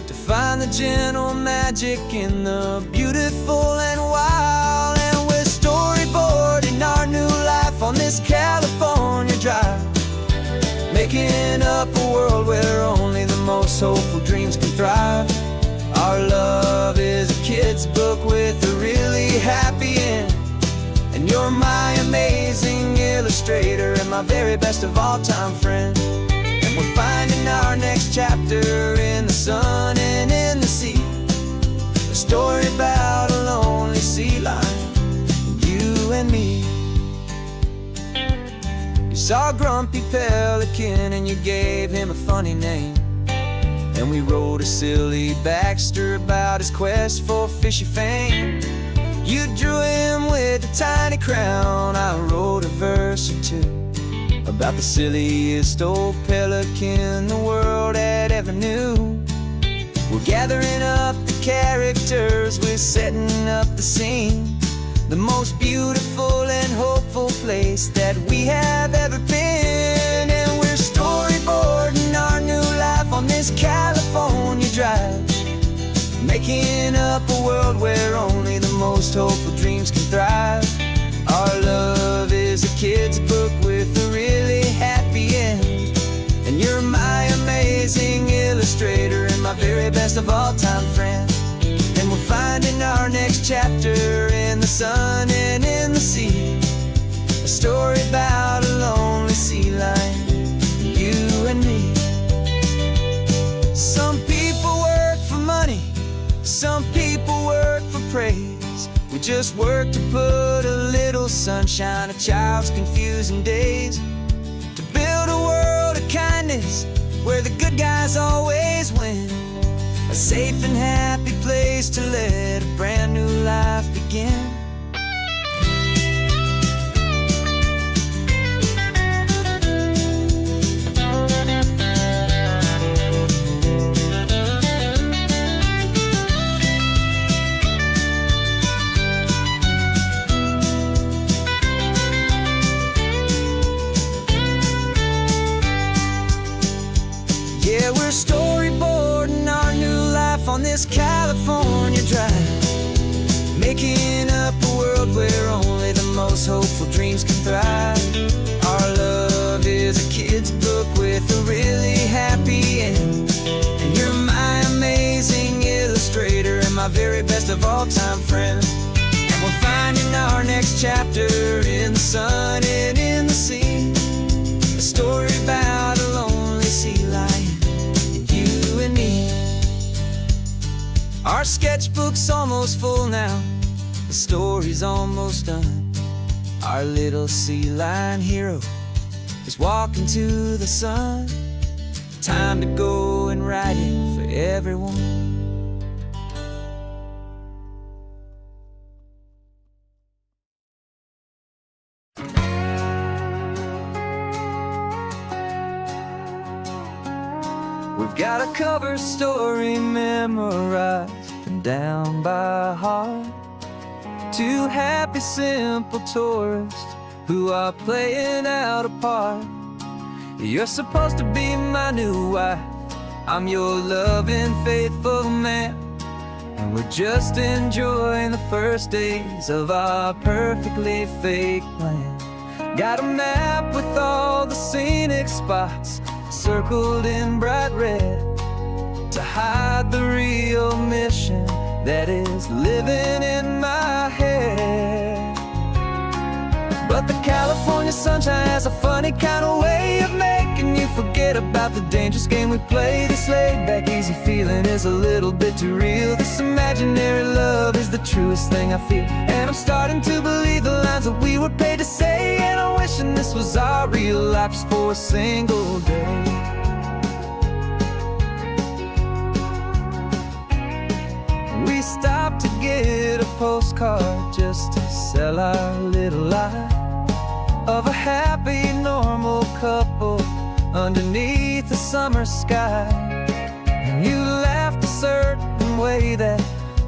to find the gentle magic in the beautiful and wild. And we're storyboarding our new life on this California drive, making up a world where only the most hopeful dreams can thrive. Our love is a kid's book with a really happy end, and you're my amazing illustrator and my very best of all time friend. And we're finding our next chapter in the sun and in the sea, a story about a lonely sea lion, you and me. You saw a grumpy pelican and you gave him a funny name, and we wrote a silly Baxter about his quest for fishy fame. You drew him with a tiny crown, I wrote a verse or two about the silliest old pelican the world had ever knew. We're gathering up the characters, we're setting up the scene, the most beautiful and hopeful place that we have ever been. And we're storyboarding our new life on this California drive, making up a world where only the most hopeful dreams can thrive. Our love is a kid's book with a really happy end, and you're my amazing illustrator and my very best of all time friend. And we're finding our next chapter in the sun and in the sea, a story about a lonely sea lion, you and me. Some people work for praise, we just work to put a little sunshine in a child's confusing days, to build a world of kindness where the good guys always win, a safe and happy place to let a brand new life begin. Yeah, we're storyboarding our new life on this California drive, making up a world where only the most hopeful dreams can thrive. Our love is a kid's book with a really happy end, and you're my amazing illustrator and my very best of all-time friend. And we're finding our next chapter in the sun and in the sea, a story about a lonely sea lion, you and me. Our sketchbook's almost full now, the story's almost done. Our little sea lion hero is walking to the sun. Time to go and write it for everyone. We've got a cover story memorized and down by heart. Two happy, simple tourists who are playing out a part. You're supposed to be my new wife, I'm your loving, faithful man, and we're just enjoying the first days of our perfectly fake plan. Got a map with all the scenic spots circled in bright red to hide the real mission that is living in my head. But the California sunshine has a funny kind of way of making you forget about the dangerous game we play. This laid-back, easy feeling is a little bit too real. This imaginary love is the truest thing I feel, and I'm starting to believe the lines that we were paid to say. And I'm wishing this was our real life just for a single day. We stopped to get a postcard just to sell our little lie of a happy, normal couple underneath the summer sky. And you laughed a certain way that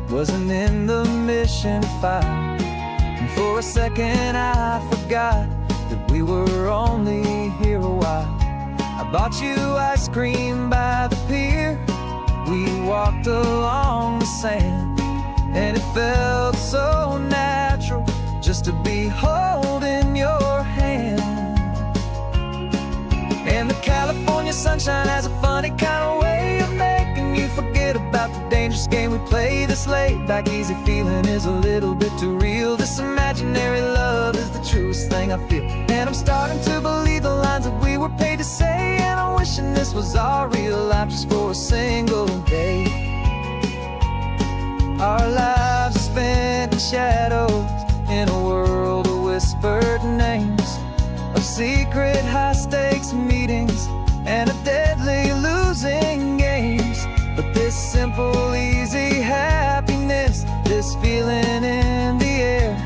wasn't in the mission file, and for a second I forgot that we were only here a while. I bought you ice cream by the pier, we walked along the sand, and it felt so natural just to be holding your hand. And the California sunshine has a funny kind of way of making you forget about the dangerous game we play. This laid-back, easy feeling is a little bit too real. This imaginary love is the truest thing I feel, and I'm starting to believe the lines that we were paid to say. And I'm wishing this was our real life just for a single day. Our lives are spent in shadows, in a world of whispered names, of secret high-stakes meetings and of deadly losing games. But this simple, easy happiness, this feeling in the air,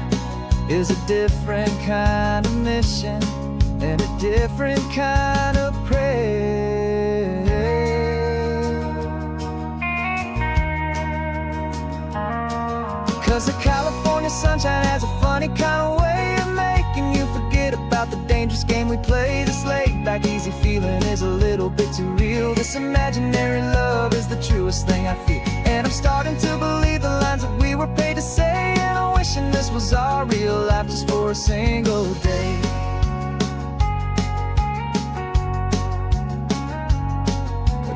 is a different kind of mission and a different kind of prayer. 'Cause the California sunshine has a funny kind of way of making you forget about the dangerous game we play. This laid-back, easy feeling is a little bit too real. This imaginary love is the truest thing I feel, and I'm starting to believe the lines that we were paid to say. And I'm wishing this was our real life just for a single day.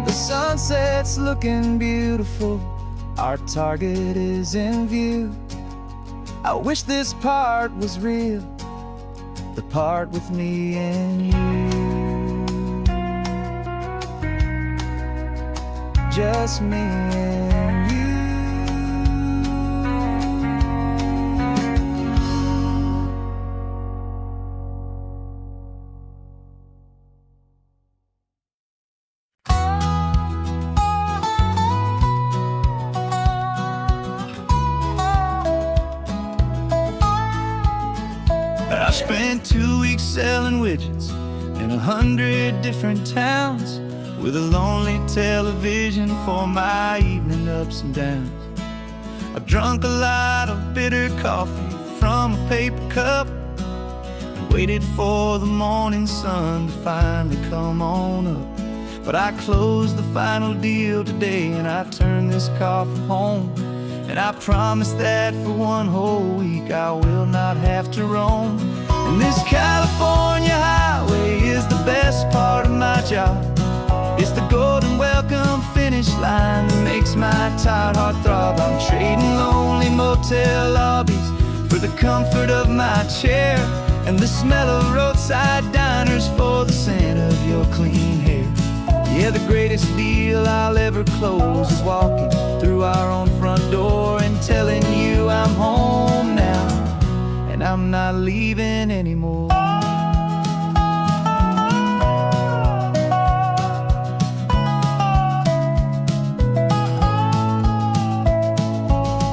The sunset's looking beautiful, our target is in view. I wish this part was real, the part with me and you. Just me and you. spent 2 weeks selling widgets in 100 different towns, with a lonely television for my evening ups and downs. I drunk a lot of bitter coffee from a paper cup and waited for the morning sun to finally come on up. But I closed the final deal today, and I turned this car for home. And I promise that for one whole week I will not have to roam. And this California highway is the best part of my job. It's the golden welcome finish line that makes my tired heart throb. I'm trading lonely motel lobbies for the comfort of my chair, and the smell of roadside diners for the scent of your clean hair. Yeah, the greatest deal I'll ever close is walking through our own front door and telling you I'm home now, and I'm not leaving anymore.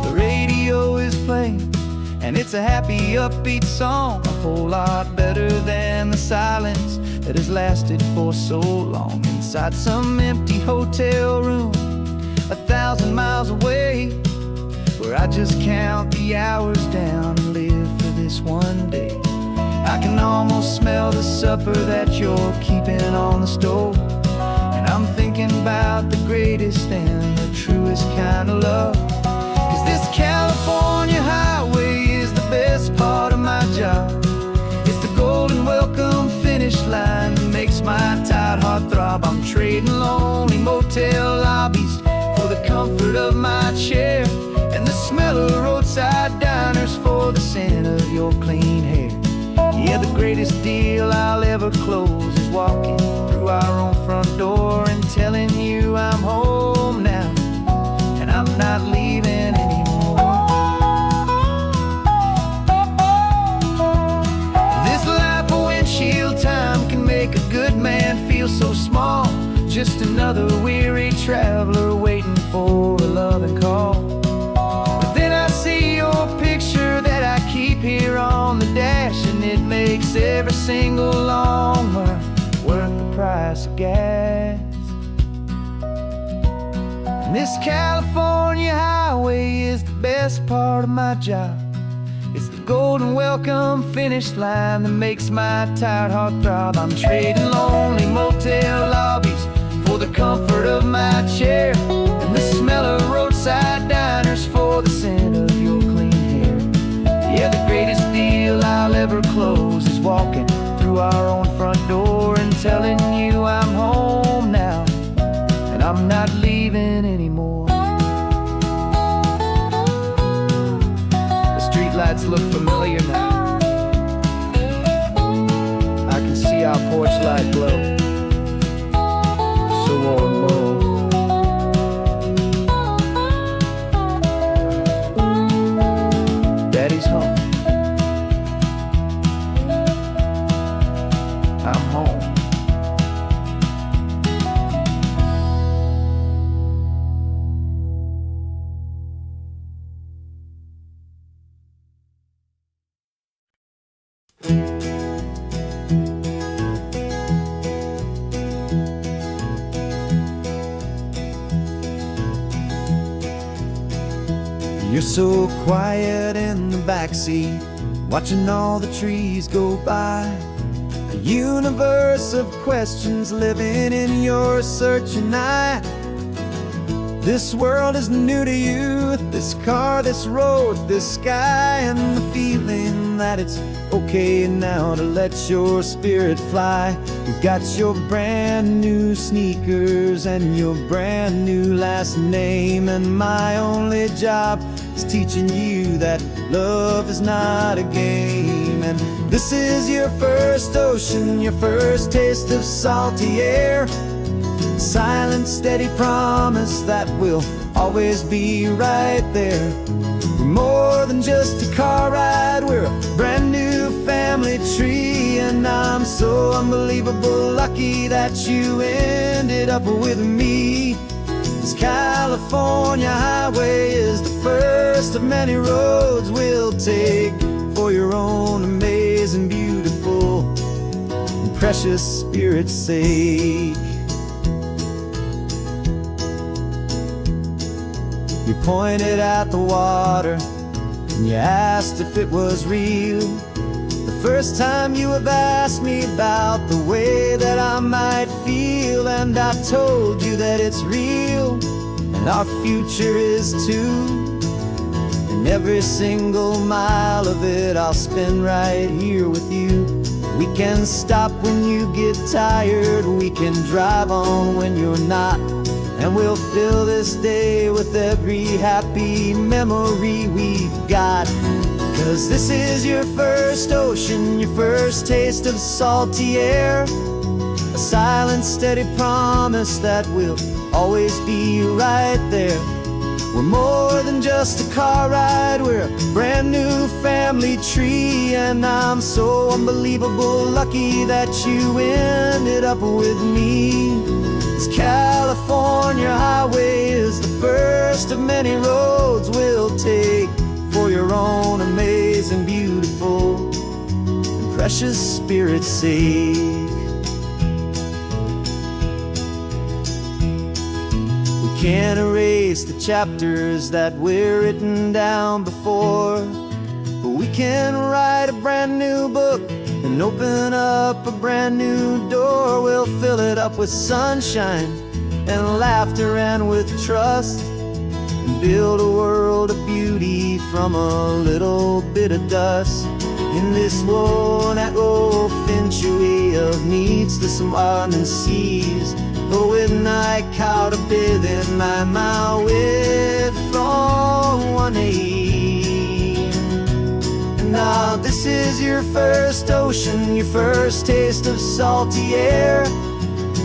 The radio is playing, and it's a happy, upbeat song, a whole lot better than the silence that has lasted for so long. Inside some empty hotel room 1,000 miles away, where I just count the hours down and live for this one day. I can almost smell the supper that you're keeping on the stove, and I'm thinking about the greatest and the truest kind of love. 'Cause this California highway is the best part of my job. It's the golden welcome finish line that makes my tired heart throb. I'm trading lonely motel lobbies for the comfort of my chair, and the smell of roadside diners for the scent of your clean hair. Yeah, the greatest deal I'll ever close is walking through our own front door and telling you I'm home now, and I'm not leaving anymore. This life of windshield time can make a good man feel so small, just another weary traveler waiting for a loving call. But then I see your picture that I keep here on the dash, and it makes every single long mile worth the price of gas. And this California highway is the best part of my job. It's the golden welcome finish line that makes my tired heart throb. I'm trading lonely motel lobbies for the comfort of my chair, and the smell of roadside diners for the scent of your clean hair. Yeah, the greatest deal I'll ever close is walking through our own front door and telling you I'm home now, and I'm not leaving anymore. The streetlights look familiar now. I can see our porch light glow, so warm, low. Daddy's home. I'm home. You're so quiet in the backseat, watching all the trees go by. A universe of questions living in your searching eye. This world is new to you, this car, this road, this sky, and the feeling that it's okay now to let your spirit fly. You've got your brand new sneakers and your brand new last name, and my only job is teaching you that love is not a game. And this is your first ocean, your first taste of salty air. Silent, steady promise that we'll always be right there. We're more than just a car ride, we're a brand new family tree. And I'm so unbelievable lucky that you ended up with me. This California highway is the first of many roads we'll take for your own amazing beauty. precious Spirit's sake. You pointed at the water and you asked if it was real. The first time you have asked me about the way that I might feel, and I told you that it's real and our future is too. And every single mile of it I'll spend right here with you. We can stop when you get tired, we can drive on when you're not, and we'll fill this day with every happy memory we've got. 'Cause this is your first ocean, your first taste of salty air, a silent, steady promise that we'll always be right there. We're more than just a car ride, we're a brand new family tree, and I'm so unbelievable lucky that you ended up with me. This California highway is the first of many roads we'll take for your own amazing, beautiful, and precious Spirit's sake. We can't erase the chapters that we're written down before, but we can write a brand new book and open up a brand new door. We'll fill it up with sunshine and laughter and with trust, and build a world of beauty from a little bit of dust. In this world that old century of needs to some winding seas, but with night caught a bit in my way from one aim. And now this is your first ocean, your first taste of salty air,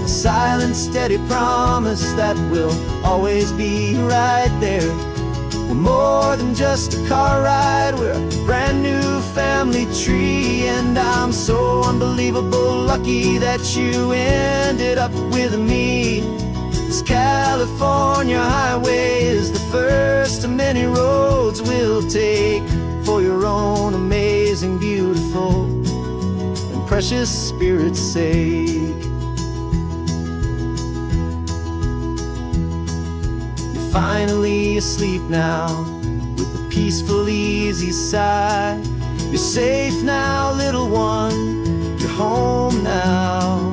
a silent, steady promise that we'll always be right there. We're more than just a car ride, we're a brand new family tree, and I'm so unbelievable lucky that you ended up with me. This California highway is the first of many roads we'll take for your own amazing, beautiful, and precious Spirit's sake. Finally asleep now, with a peaceful, easy sigh. You're safe now, little one, you're home now,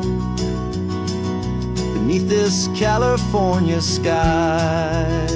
beneath this California sky.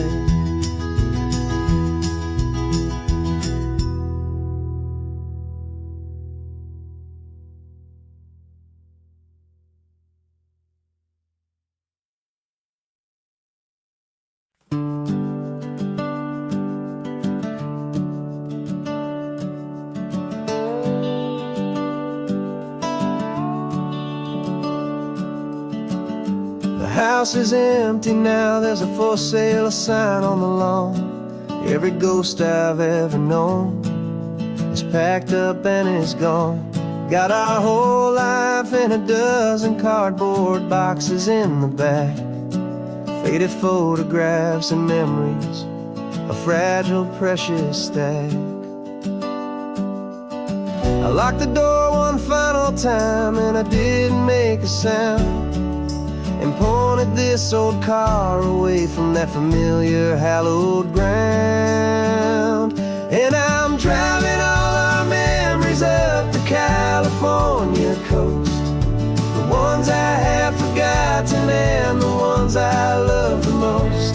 The house is empty now, there's a for sale sign on the lawn. Every ghost I've ever known is packed up and is gone. Got our whole life in a dozen cardboard boxes in the back, faded photographs and memories, a fragile, precious stack. I locked the door one final time and I didn't make a sound, and pointed this old car away from that familiar hallowed ground. And I'm driving all our memories up the California coast, the ones I have forgotten and the ones I love the most.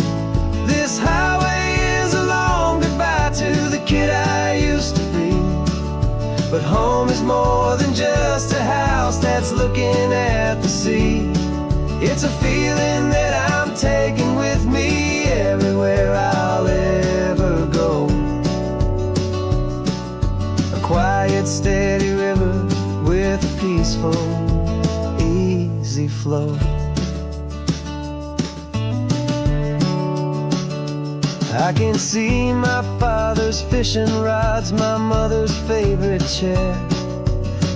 This highway is a long goodbye to the kid I used to be, but home is more than just a house that's looking at the sea. It's a feeling that I'm taking with me everywhere I'll ever go. A quiet, steady river with a peaceful, easy flow. I can see my father's fishing rods, my mother's favorite chair,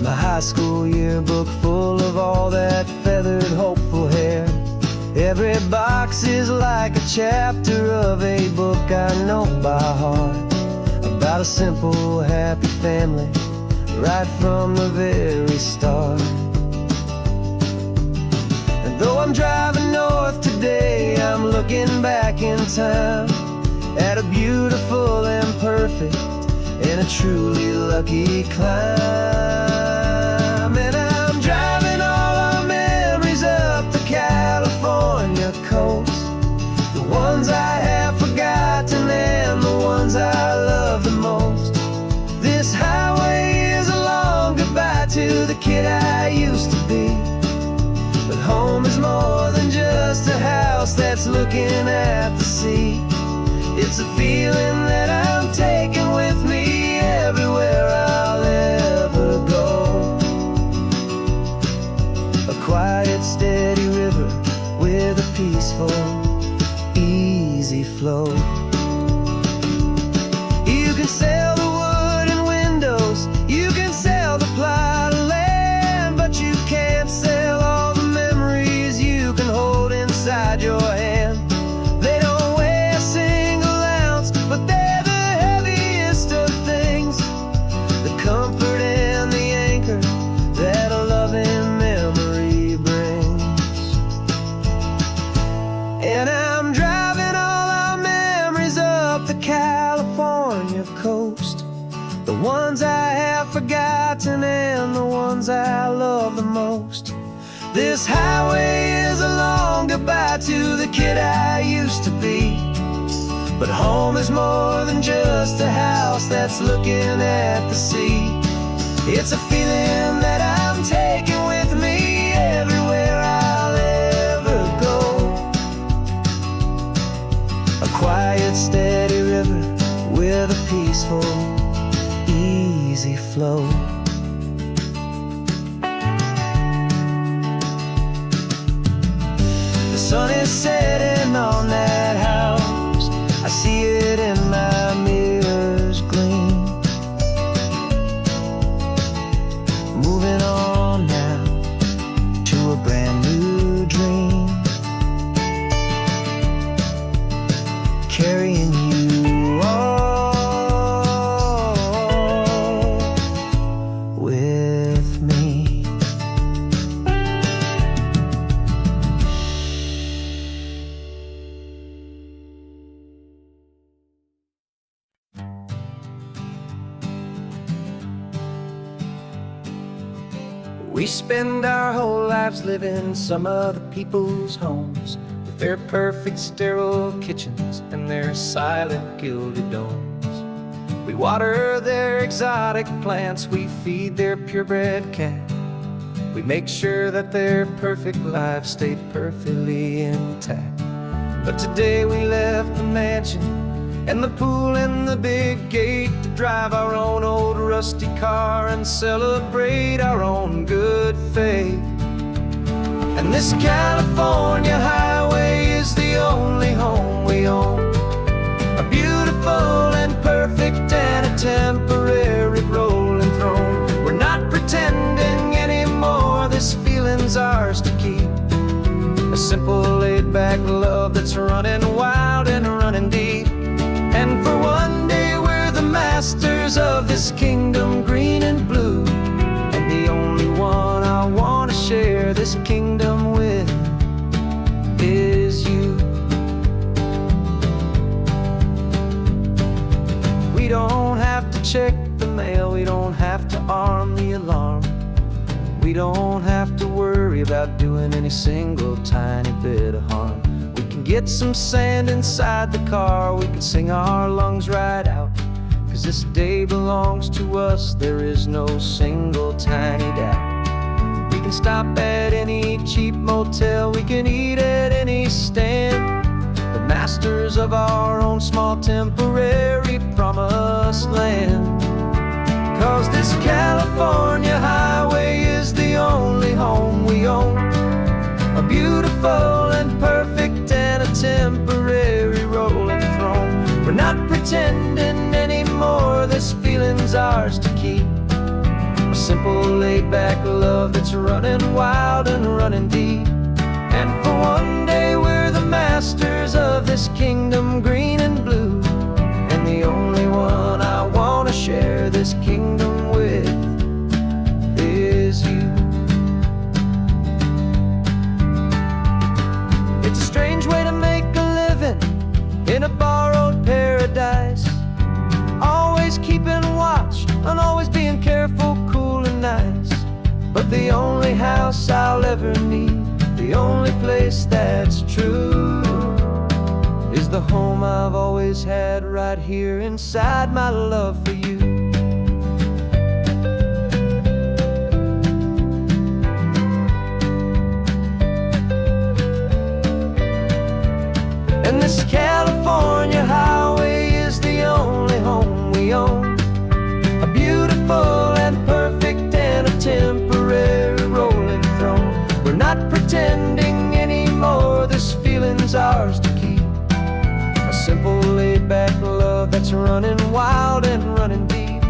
my high school yearbook full of all that feathered, hopeful hair. Every box is like a chapter of a book I know by heart, about a simple, happy family right from the very start. Though I'm driving north today, I'm looking back in time at a beautiful and perfect and a truly lucky climb. And I'm driving all our memories up the California coast, the ones I have forgotten and the ones I love the most. This highway is a long goodbye to the kid I used to be. But home is more than just a house that's looking at the sea. It's a feeling that I'm taking with me everywhere I'll ever go. A quiet, steady river with a peaceful, easy flow. You can sail the wooden windows, you can sail the plot of land, but you can't sail all the memories you can hold inside your hand. They don't weigh a single ounce, but they're the heaviest of things, the comfort and the anchor that a loving memory brings. And I'm driving all our memories up the California coast, the ones I have forgotten and the ones I love the most. This highway is a long goodbye to the kid I used to be. But home is more than just a house that's looking at the sea. It's a feeling that I'm taking with me everywhere I'll ever go. A quiet, steady river with a peaceful, easy flow. The sun is setting on that house, I see it in my mirror's gleam. Moving on now to a brand new dream, carrying you all with me. We spend our whole lives living some other people's homes, with their perfect sterile kitchens and their silent gilded domes. We water their exotic plants, we feed their purebred cat. We make sure that their perfect lives stayed perfectly intact. But today we left the mansion and the pool and the big gate to drive our own old rusty car and celebrate our own good faith. And this California highway is the only home we own, a beautiful and perfect and a temporary rolling throne. We're not pretending anymore, this feeling's ours to keep. A simple laid-back love that's running wild and running deep. And for one day we're the masters of this kingdom green and blue, and the only one I want to share this kingdom with is you. We don't have to check the mail, we don't have to arm the alarm. We don't have to worry about doing any single tiny bit of harm. We can get some sand inside the car, we can sing our lungs right out, 'cause this day belongs to us, there is no single tiny doubt. We can stop at any cheap motel, we can eat at any stand, the masters of our own small temporary promised land. 'Cause this California highway is the only home we own, a beautiful and perfect and a temporary rolling throne. We're not pretending anymore, this feeling's ours to keep. A simple laid-back love that's running wild and running deep. And for one day we're the masters of this kingdom green and blue, and the only one I want to share this kingdom with is you. the only house I'll ever need, the only place that's true, is the home I've always had right here inside my love for you. And this California highway is the only home we own, a beautiful and perfect and a temporary rolling throne. We're not pretending anymore, this feeling's ours to keep, a simple laid-back love that's running wild and running deep.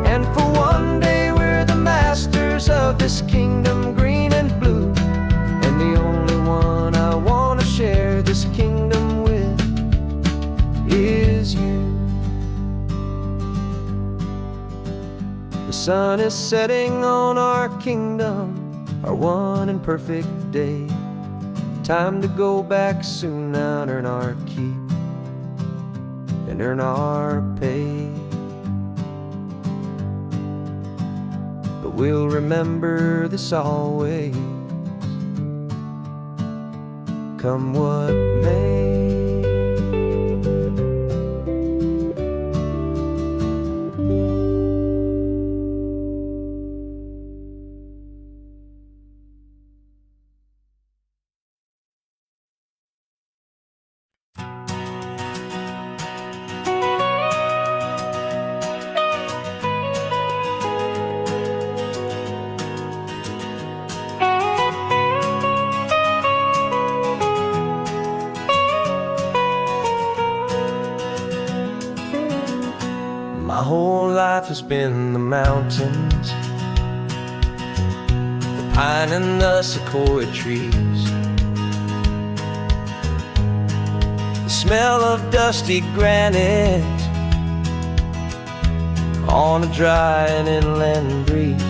And for one day we're the masters of this kingdom green and blue, and the only one I want to share this kingdom with is you. The sun is setting on our kingdom, our one and perfect day. Time to go back soon now and earn our keep and earn our pay. But we'll remember this always, come what may. My whole life has been the mountains, the pine and the sequoia trees, the smell of dusty granite on a dry and inland breeze.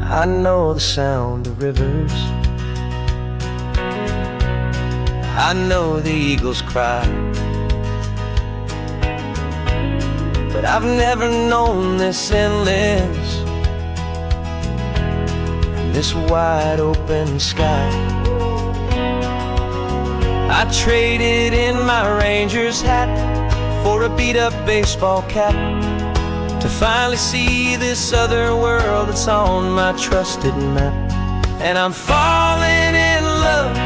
I know the sound of rivers, I know the eagles cry, but I've never known this endless, this wide open sky. I traded in my ranger's hat for a beat-up baseball cap to finally see this other world that's on my trusted map. And I'm falling in love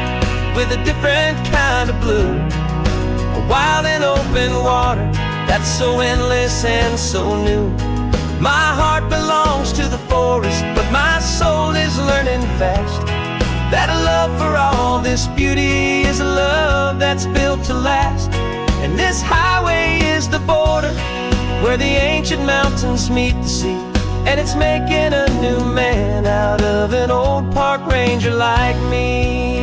with a different kind of blue, a wild and open water that's so endless and so new. My heart belongs to the forest, but my soul is learning fast that a love for all this beauty is a love that's built to last. And this highway is the border where the ancient mountains meet the sea, and it's making a new man out of an old park ranger like me.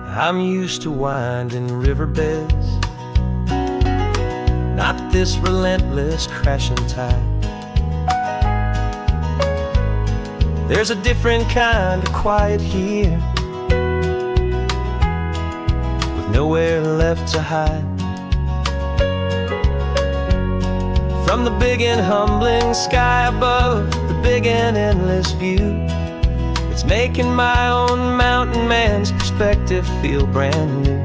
I'm used to winding riverbeds, not this relentless crashing tide. There's a different kind of quiet here, with nowhere left to hide. From the big and humbling sky above, the big and endless view, it's making my own mountain man's perspective feel brand new.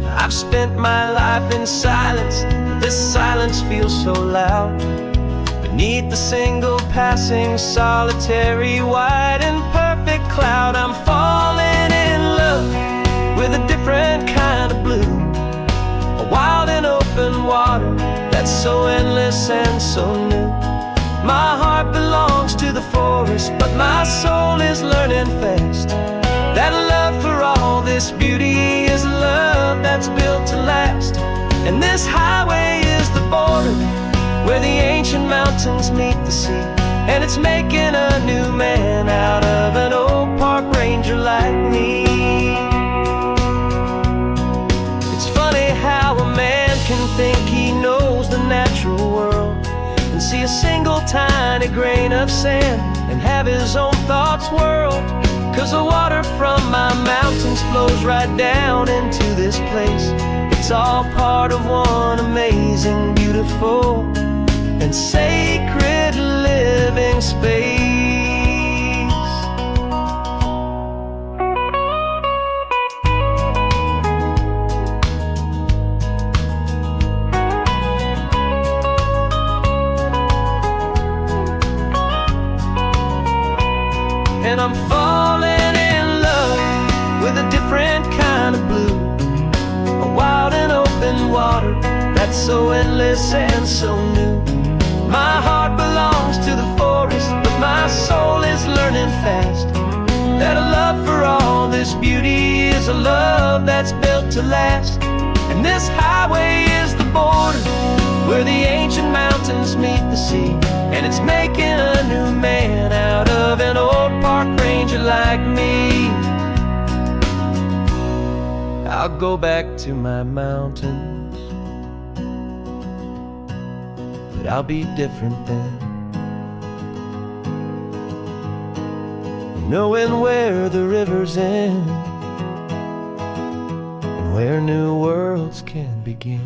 I've spent my life in silence, this silence feels so loud. Beneath the single passing solitary white and perfect cloud, I'm falling in love with a different kind of blue, a wild and open water that's so endless and so new. My heart belongs to the forest, but my soul is learning fast that love for all this beauty is a love that's built to last. And this highway is the border where the ancient mountains meet the sea, and it's making a new man out of an old park ranger like me. It's funny how a man can think he knows the natural world and see a single tiny grain of sand and have his own thoughts whirled. 'Cause the water from my mountains flows right down into this place. It's all part of one amazing, beautiful, and sacred and I'm falling in love with a different kind of blue. A wild and open water that's so endless and so new. My heart belongs to the forest, but my soul is learning fast that a love for all this beauty is a love that's built to last. And this highway is the border where the ancient mountains meet the sea, and it's making a new man out of an old park ranger like me. I'll go back to my mountains, but I'll be different then, knowing where the rivers end and where new worlds can begin.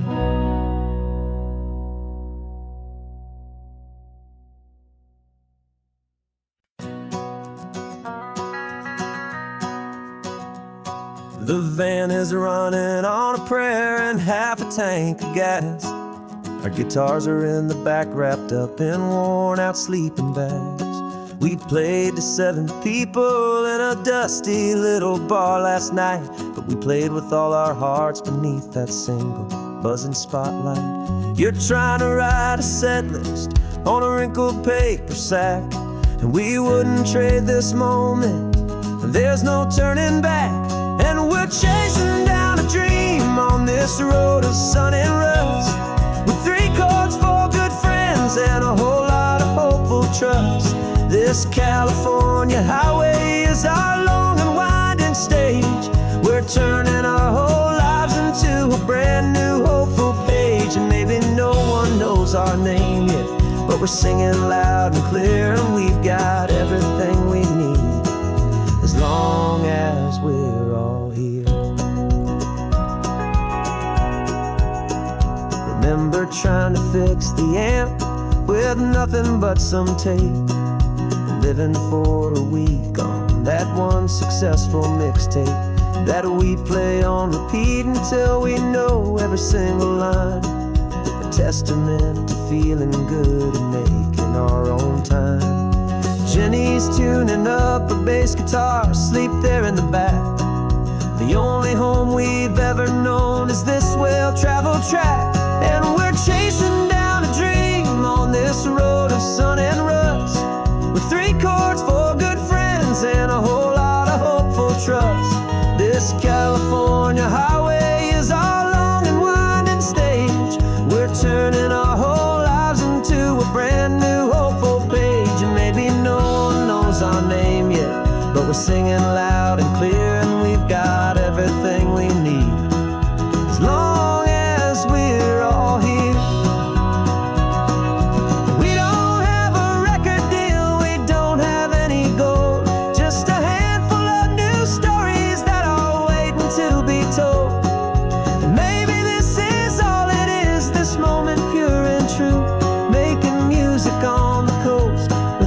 The van is running on a prayer and half a tank of gas. Our guitars are in the back, wrapped up in worn-out sleeping bags. We played to 7 people in a dusty little bar last night, but we played with all our hearts beneath that single buzzing spotlight. You're trying to write a set list on a wrinkled paper sack, and we wouldn't trade this moment. There's no turning back, and we're chasing down a dream on this road of sun and rust, with 3 chords, 4 good friends, and a whole lot of hopeful trust. This California highway is our long and winding stage. We're turning our whole lives into a brand new hopeful page. And maybe no one knows our name yet, but we're singing loud and clear, and we've got everything we need as long as we're all here. Remember trying to fix the amp with nothing but some tape, living for a week on that one successful mixtape that we play on repeat until we know every single line. A testament to feeling good and making our own time. Jenny's tuning up a bass guitar, asleep there in the back. The only home we've ever known is this well-traveled track, and we're chasing down a dream on this road of sun and rust, with 3 chords, 4 good friends, and a whole lot of hopeful trust. This California highway is our long and winding stage. We're turning our whole lives into a brand new hopeful page. And maybe no one knows our name yet, but we're singing loud and clear, and we've got everything we need as long as we're all here.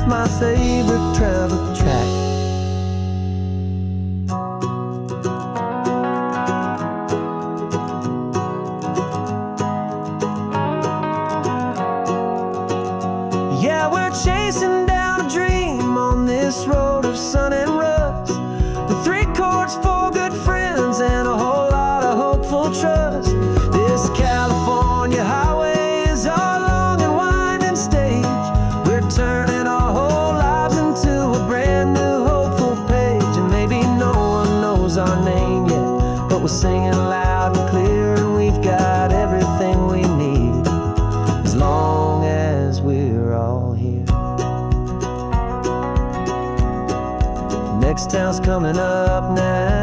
My favorite travel track. Yeah, we're chasing down a dream on this road of sun and rust, with 3 chords, 4 good friends, and a whole lot of hopeful trust. This California highway is our long and winding stage. We're turning our whole lives into a brand new hopeful page. And maybe no one knows our name yet, but we're singing loud and clear, and we've got everything we need as long as we're all here. Next town's coming up now.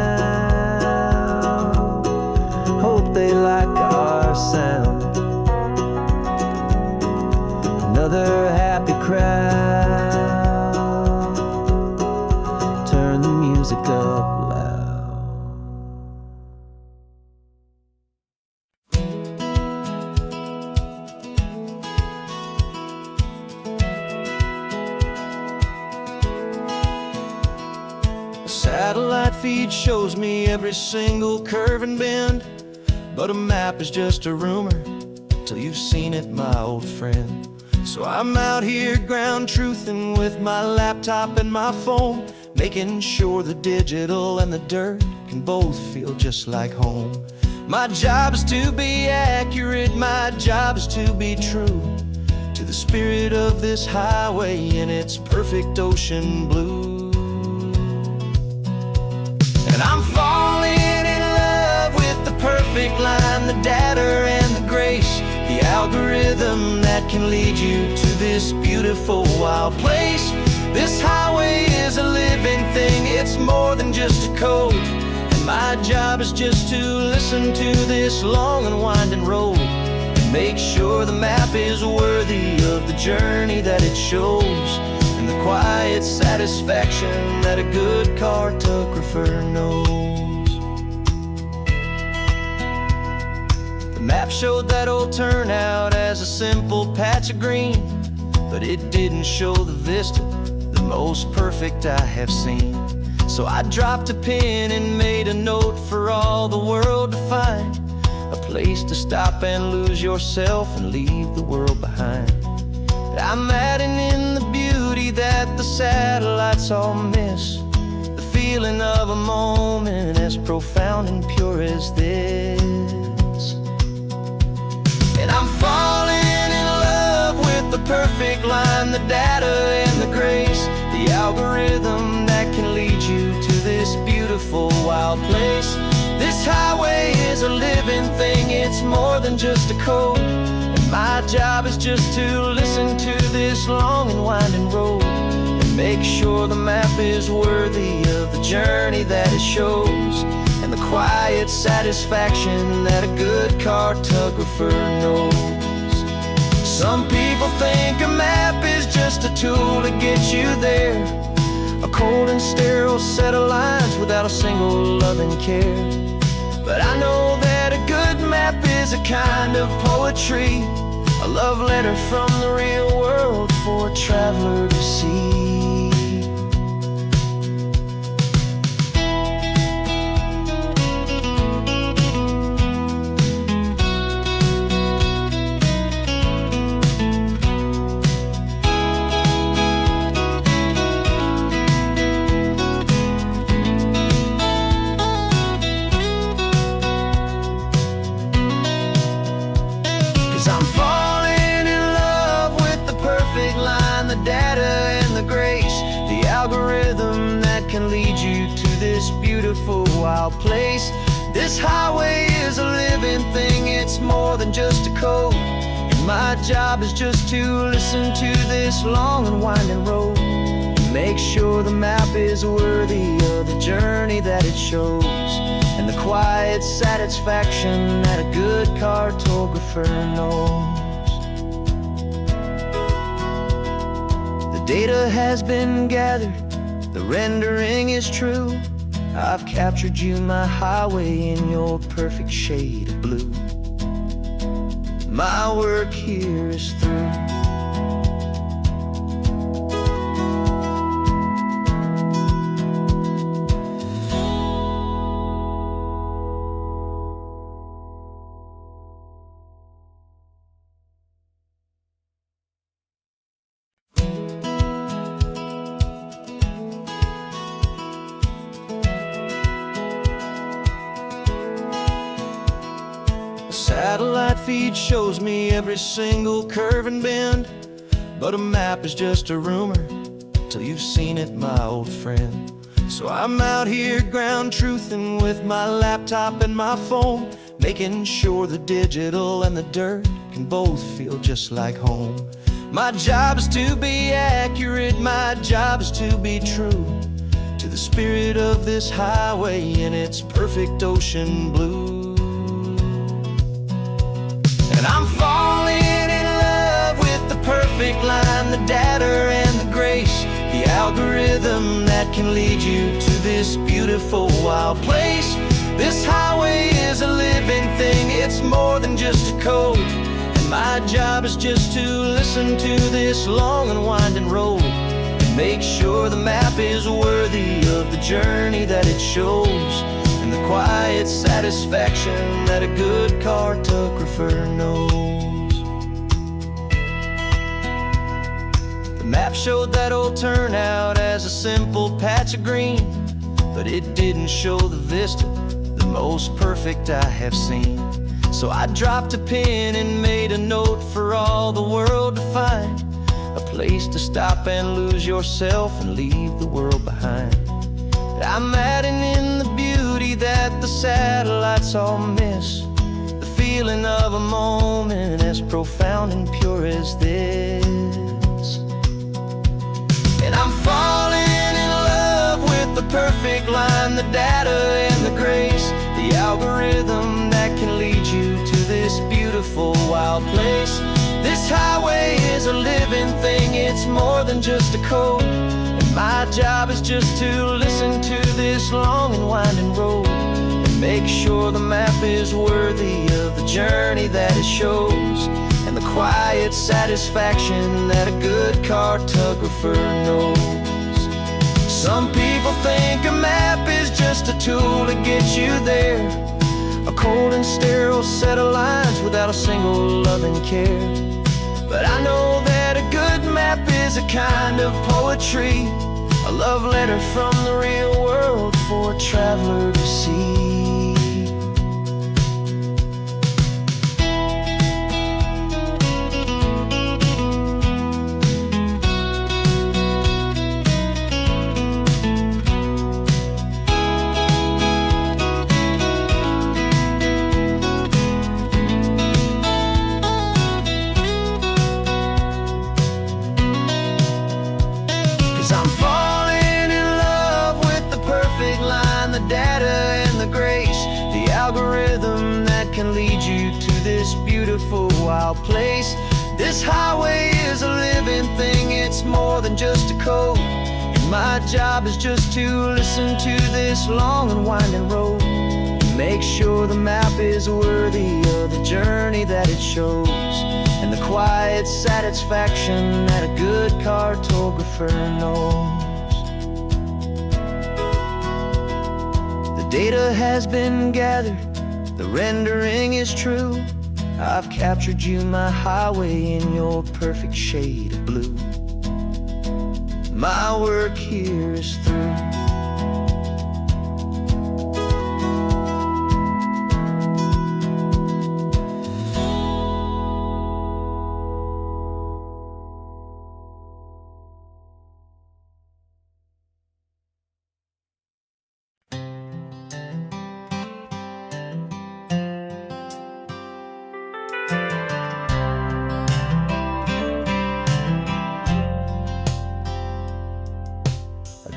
Hope they like our sound. Another happy crowd. Turn the music up loud. Satellite feed shows me every single curve and bend, but a map is just a rumor till you've seen it, my old friend. So I'm out here ground truthing with my laptop and my phone, making sure the digital and the dirt can both feel just like home. My job is to be accurate, my job is to be true to the spirit of this highway in its perfect ocean blue. And I'm falling in love with the perfect line, the data and the grace, the algorithm that can lead you to this beautiful wild place. This highway is a living thing, it's more than just a code. And my job is just to listen to this long and winding road and make sure the map is worthy of the journey that it shows, and the quiet satisfaction that a good cartographer knows. The map showed that old turnout as a simple patch of green, but it didn't show the vista, the most perfect I have seen. So I dropped a pin and made a note for all the world to find, a place to stop and lose yourself and leave the world behind. I'm adding in the beauty that the satellites all miss, the feeling of a moment as profound and pure as this. And I'm falling in love with the perfect line, the data and the grace, the algorithm that can lead you to this beautiful wild place. This highway is a living thing, it's more than just a code. And my job is just to listen to this long and winding road and make sure the map is worthy of the journey that it shows, and the quiet satisfaction that a good cartographer knows. Some people think a map is just a tool to get you there, a cold and sterile set of lines without a single loving care. But I know that a good map is a kind of poetry, a love letter from the real world for a traveler to see. 'Cause I'm falling in love with the perfect line, the data and the grace, the algorithm that can lead you to this beautiful wild place. This highway is a living thing, it's more than just a code. And my job is just to listen to this long and winding road and make sure the map is worthy of the journey that it shows, and the quiet satisfaction that a good cartographer knows. The data has been gathered, the rendering is true. I've captured you, my highway, in your perfect shade of blue. My work here is through. Satellite feed shows me every single curve and bend, but a map is just a rumor till you've seen it, my old friend. So I'm out here ground truthing with my laptop and my phone, making sure the digital and the dirt can both feel just like home. My job is to be accurate, my job is to be true to the spirit of this highway in its perfect ocean blue. And I'm falling in love with the perfect line, the data and the grace, the algorithm that can lead you to this beautiful wild place. This highway is a living thing, it's more than just a code. And my job is just to listen to this long and winding road and make sure the map is worthy of the journey that it shows, and the quiet satisfaction that a good cartographer knows. The map showed that old turnout as a simple patch of green, but it didn't show the vista, the most perfect I have seen. So I dropped a pin and made a note for all the world to find, a place to stop and lose yourself and leave the world behind. I'm adding in the beauty that the satellites all miss, the feeling of a moment as profound and pure as this. And I'm falling in love with the perfect line, the data and the grace, the algorithm that can lead you to this beautiful wild place. This highway is a living thing, it's more than just a code, and my job is just to listen to this long and winding road and make sure the map is worthy of the journey that it shows, and the quiet satisfaction that a good cartographer knows. Some people think a map is just a tool to get you there, a cold and sterile set of lines without a single loving care. But I know that a good map is a kind of poetry, a love letter from the real world for a traveler to see. 'Cause I'm falling in love with the perfect line, the data and the grace, the algorithm that can lead you to this beautiful wild place. This highway is a living thing, it's more than just a code, and my job is just to listen to this long and winding road and make sure the map is worthy of the journey that it shows, and the quiet satisfaction that a good cartographer knows. The data has been gathered, the rendering is true. I've captured you, my highway, in your perfect shade of blue. My work here is through.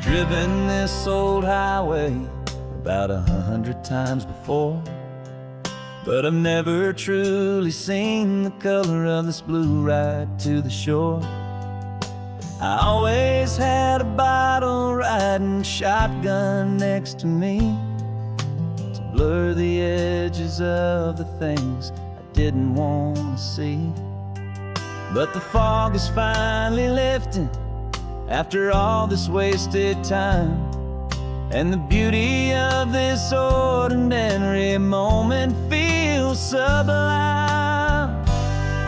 Driven this old highway about 100 times before, but I've never truly seen the color of this blue right to the shore. I always had a bottle riding shotgun next to me to blur the edges of the things I didn't want to see. But the fog is finally lifting after all this wasted time, and the beauty of this ordinary moment feels sublime.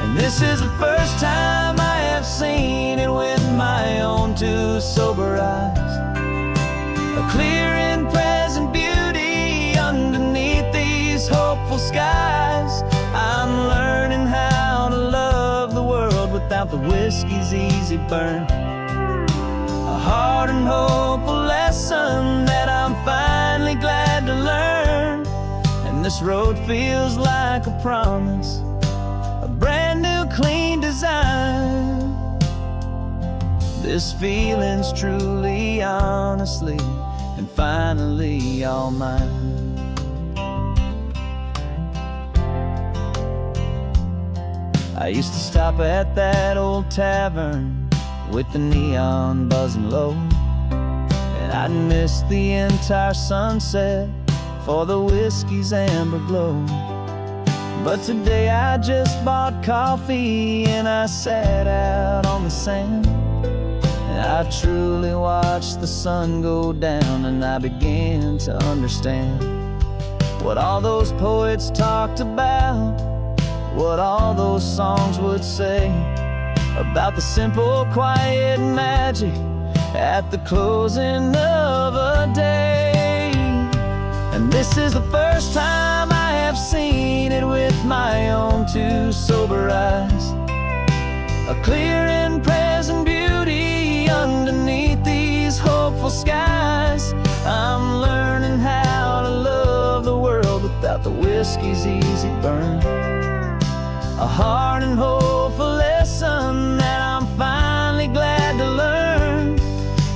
And this is the first time I have seen it with my own two sober eyes, a clear and present beauty underneath these hopeful skies. I'm learning how to love the world without the whiskey's easy burn, a hard and hopeful lesson that I'm finally glad to learn. And this road feels like a promise, a brand new clean design. This feeling's truly, honestly, and finally all mine. I used to stop at that old tavern with the neon buzzing low, and I'd miss the entire sunset for the whiskey's amber glow. But today I just bought coffee and I sat out on the sand, and I truly watched the sun go down, and I began to understand what all those poets talked about, what all those songs would say about the simple, quiet magic at the closing of a day. And this is the first time I have seen it with my own two sober eyes. A clear and present beauty underneath these hopeful skies. I'm learning how to love the world without the whiskey's easy burn. A hard and hopeful lesson that I'm finally glad to learn.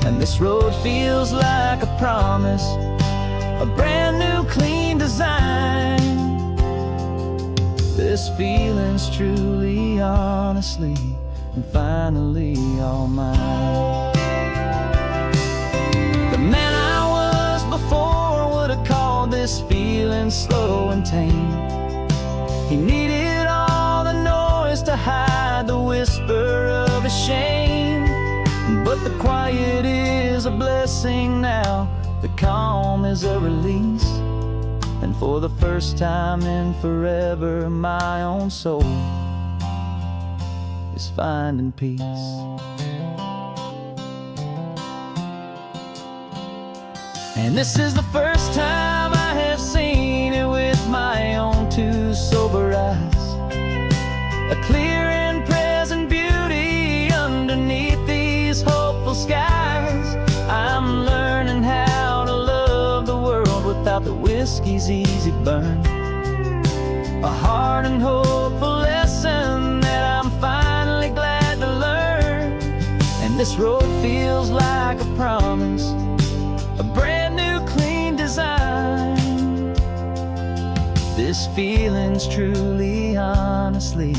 And this road feels like a promise, a brand new clean design. This feeling's truly, honestly, and finally all mine. The man I was before would have called this feeling slow and tame. He needed all the noise to hide the whisper of his shame. But the quiet is a blessing now, the calm is a release. And for the first time in forever, my own soul is finding peace. And this is the first time I have seen it with my own two sober eyes. A clear and present beauty underneath these hopeful skies. I'm learning how to love the world without the whiskey's easy burn. A hard and hopeful lesson that I'm finally glad to learn. And this road feels like a promise, a brand new clean design. This feeling's truly, honestly,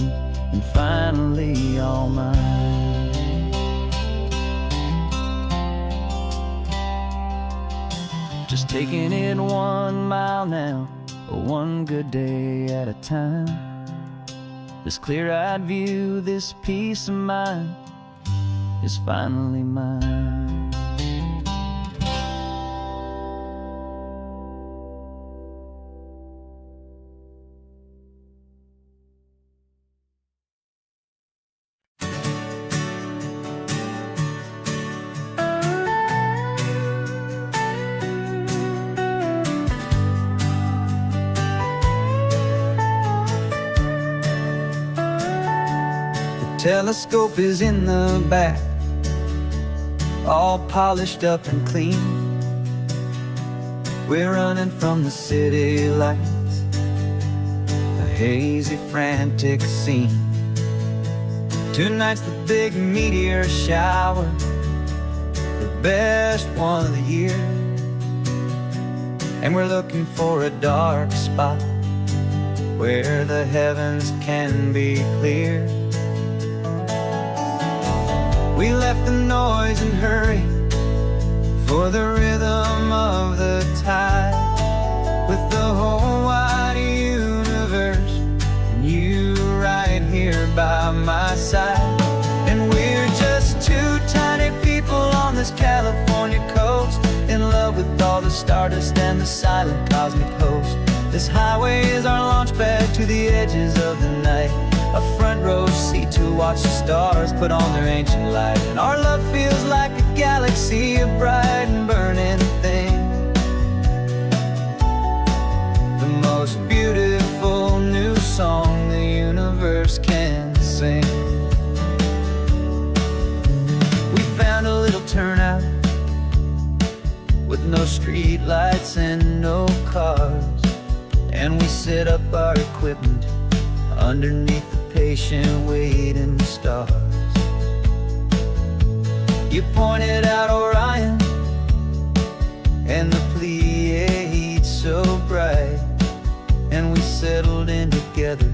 and finally all mine. Just taking it 1 mile now, one good day at a time. This clear-eyed view, this peace of mind is finally mine. Telescope is in the back, all polished up and clean. We're running from the city lights, a hazy, frantic scene. Tonight's the big meteor shower, the best one of the year. And we're looking for a dark spot where the heavens can be clear. We left the noise and hurry for the rhythm of the tide, with the whole wide universe and you right here by my side. And we're just two tiny people on this California coast, in love with all the stardust and the silent cosmic host. This highway is our launch pad to the edges of the night, a front row seat to watch the stars put on their ancient light. And our love feels like a galaxy, a bright and burning thing, the most beautiful new song the universe can sing. We found a little turnout with no street lights and no cars, and we set up our equipment underneath the patient waiting stars. You pointed out Orion and the Pleiades so bright, and we settled in together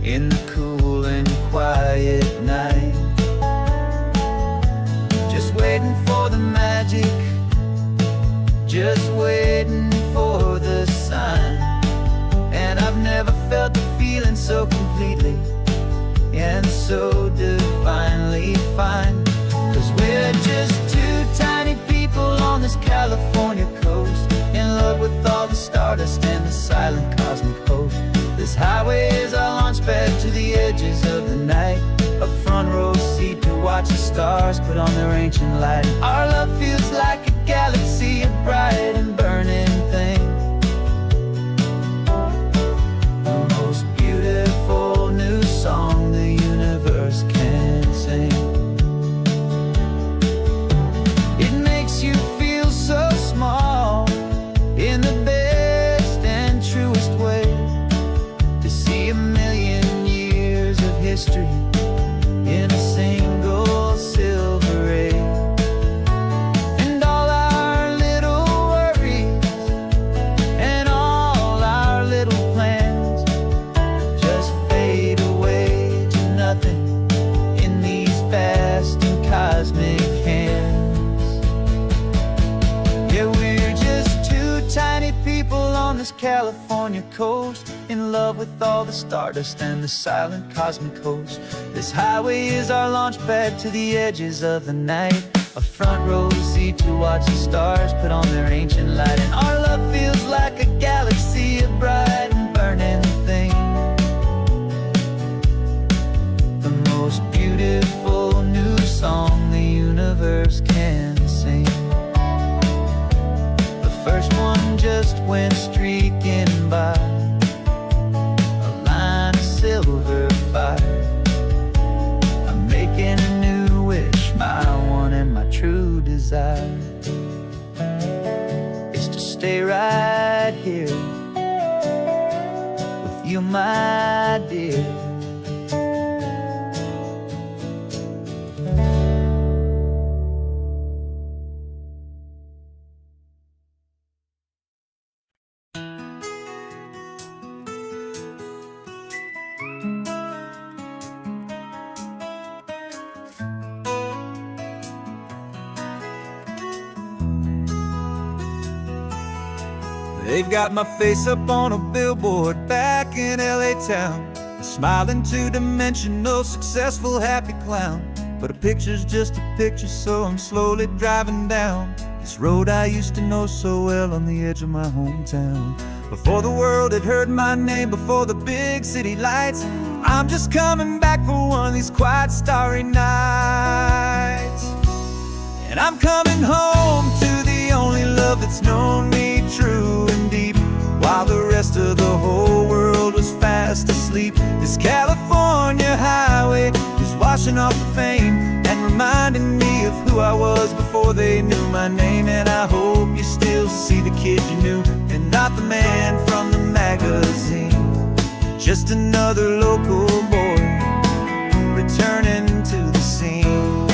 in the cool and quiet night, just waiting for the magic, just waiting for the sign. And I've never felt the feeling so completely and so divinely fine. 'Cause we're just two tiny people on this California coast, in love with all the stardust and the silent cosmic host. This highway is our launch pad to the edges of the night, a front row seat to watch the stars stars put on their ancient light. Our love feels like a galaxy, a bright and burning thing. The most beautiful new song the universe can sing. It makes you feel so small in the best and truest way, to see 1,000,000 years of history in a single silver ray. And all our little worries and all our little plans just fade away to nothing in these vast and cosmic hands. Yeah, we're just two tiny people on this California coast, in love with all the stardust and the silent cosmic host. This highway is our launch pad to the edges of the night, a front row seat to watch the stars put on their ancient light. And our love feels like a galaxy, a bright and burning thing. The most beautiful new song the universe can sing. The first one just went streaking by, a line of silver fire. I'm making a new wish, my one and my true desire is to stay right here with you, my dear. They've got my face up on a billboard back in LA town, a smiling two-dimensional, successful, happy clown. But a picture's just a picture, so I'm slowly driving down this road I used to know so well on the edge of my hometown. Before the world had heard my name, before the big city lights, I'm just coming back for one of these quiet, starry nights. And I'm coming home to the only love that's known me true and deep, while the rest of the whole world was fast asleep. This California highway is washing off the fame and reminding me of who I was before they knew my name. And I hope you still see the kid you knew, and not the man from the magazine. Just another local boy returning to the scene.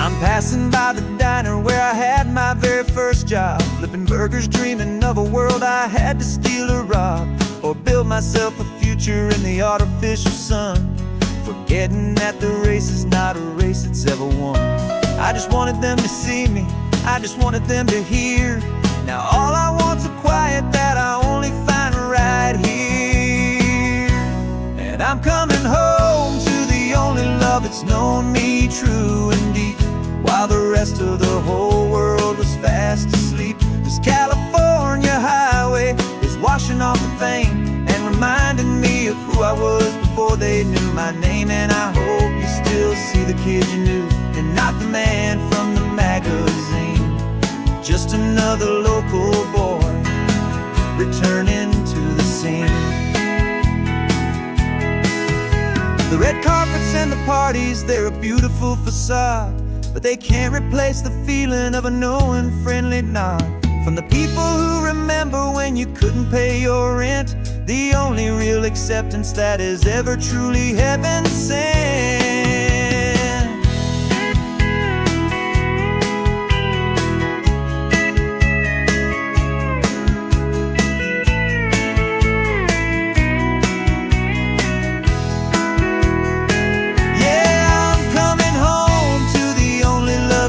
I'm passing by the diner where I had my very first job, flipping burgers, dreaming of a world I had to steal or rob, or build myself a future in the artificial sun, forgetting that the race is not a race that's ever won. I just wanted them to see me, I just wanted them to hear. Now all I want's a quiet that I only find right here. And I'm coming home to the only love that's known me true and deep, while the rest of the whole world was fast asleep. This California highway is washing off the fame and reminding me of who I was before they knew my name. And I hope you still see the kid you knew, and not the man from the magazine. Just another local boy returning to the scene. The red carpets and the parties, they're a beautiful facade, but they can't replace the feeling of a knowing, friendly nod from the people who remember when you couldn't pay your rent. The only real acceptance that is ever truly heaven sent.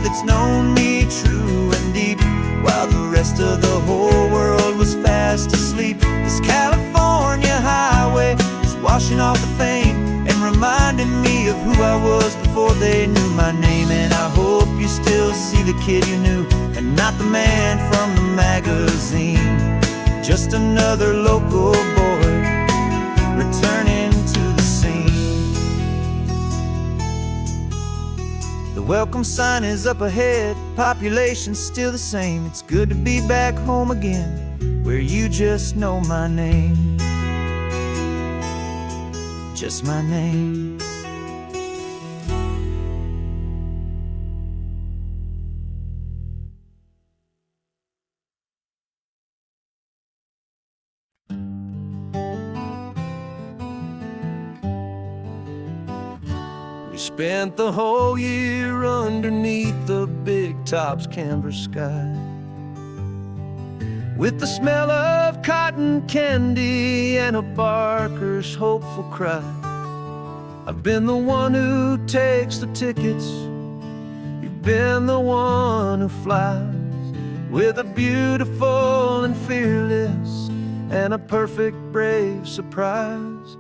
It's known me true and deep, while the rest of the whole world was fast asleep. This California highway is washing off the fame and reminding me of who I was before they knew my name. And I hope you still see the kid you knew, and not the man from the magazine. Just another local boy returning to the scene. welcome sign is up ahead, population's still the same. It's good to be back home again, where you just know my name. Just my name. We spent the whole year underneath the big top's canvas sky, with the smell of cotton candy and a barker's hopeful cry. I've been the one who takes the tickets, you've been the one who flies, with a beautiful and fearless and a perfect brave surprise.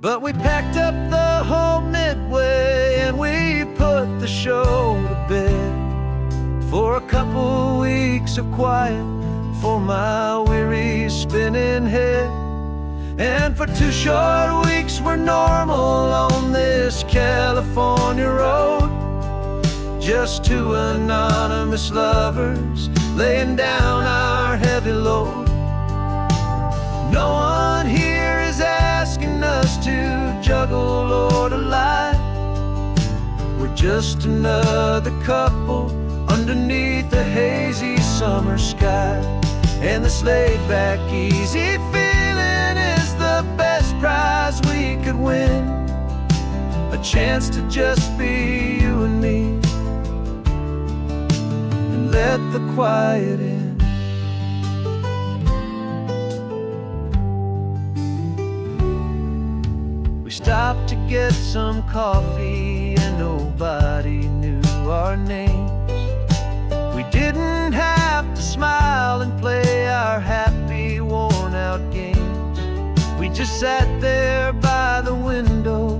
But we packed up the whole Midway and we put the show to bed, for a couple weeks of quiet for my weary spinning head. And for 2 short weeks we're normal on this California road, just 2 anonymous lovers laying down our heavy load. No one here is asking us to juggle or to lie. We're just another couple underneath a hazy summer sky. And this laid-back, easy feeling is the best prize we could win, a chance to just be you and me, and let the quiet in. We stopped to get some coffee and nobody knew our names. We didn't have to smile and play our happy, worn-out games. We just sat there by the window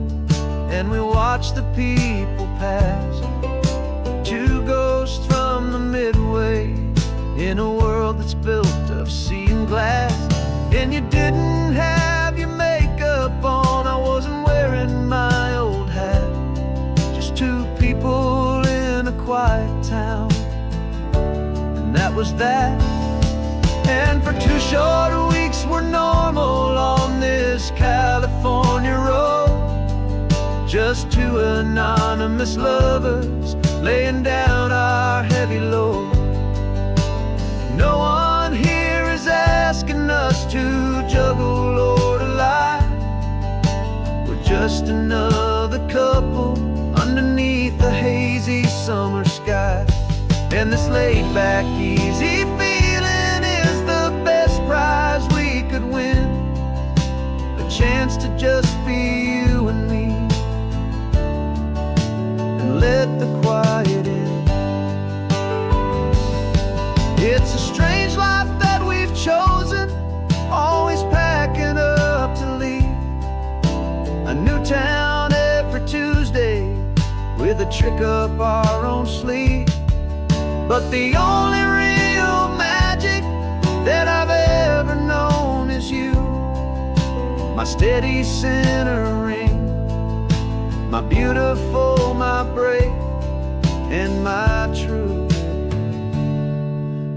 and we watched the people pass, 2 ghosts from the Midway in a world that's built of sea and glass. And you didn't have your makeup on, I wasn't wearing my old hat, just 2 people in a quiet town, and that was that. And for 2 short weeks we're normal on this California road, just 2 anonymous lovers laying down our heavy load. No one here is asking us to juggle or to lie. We're just another couple underneath the hazy summer sky. And this laid-back, easy feeling is the best prize we could win, a chance to just be you and me, and let the quiet in. It's a strange life that we've chosen, always packing up to leave a new town every Tuesday with a trick up our own sleeve. But the only real magic that I've ever known is you, my steady centering, my beautiful, my brave, and my true.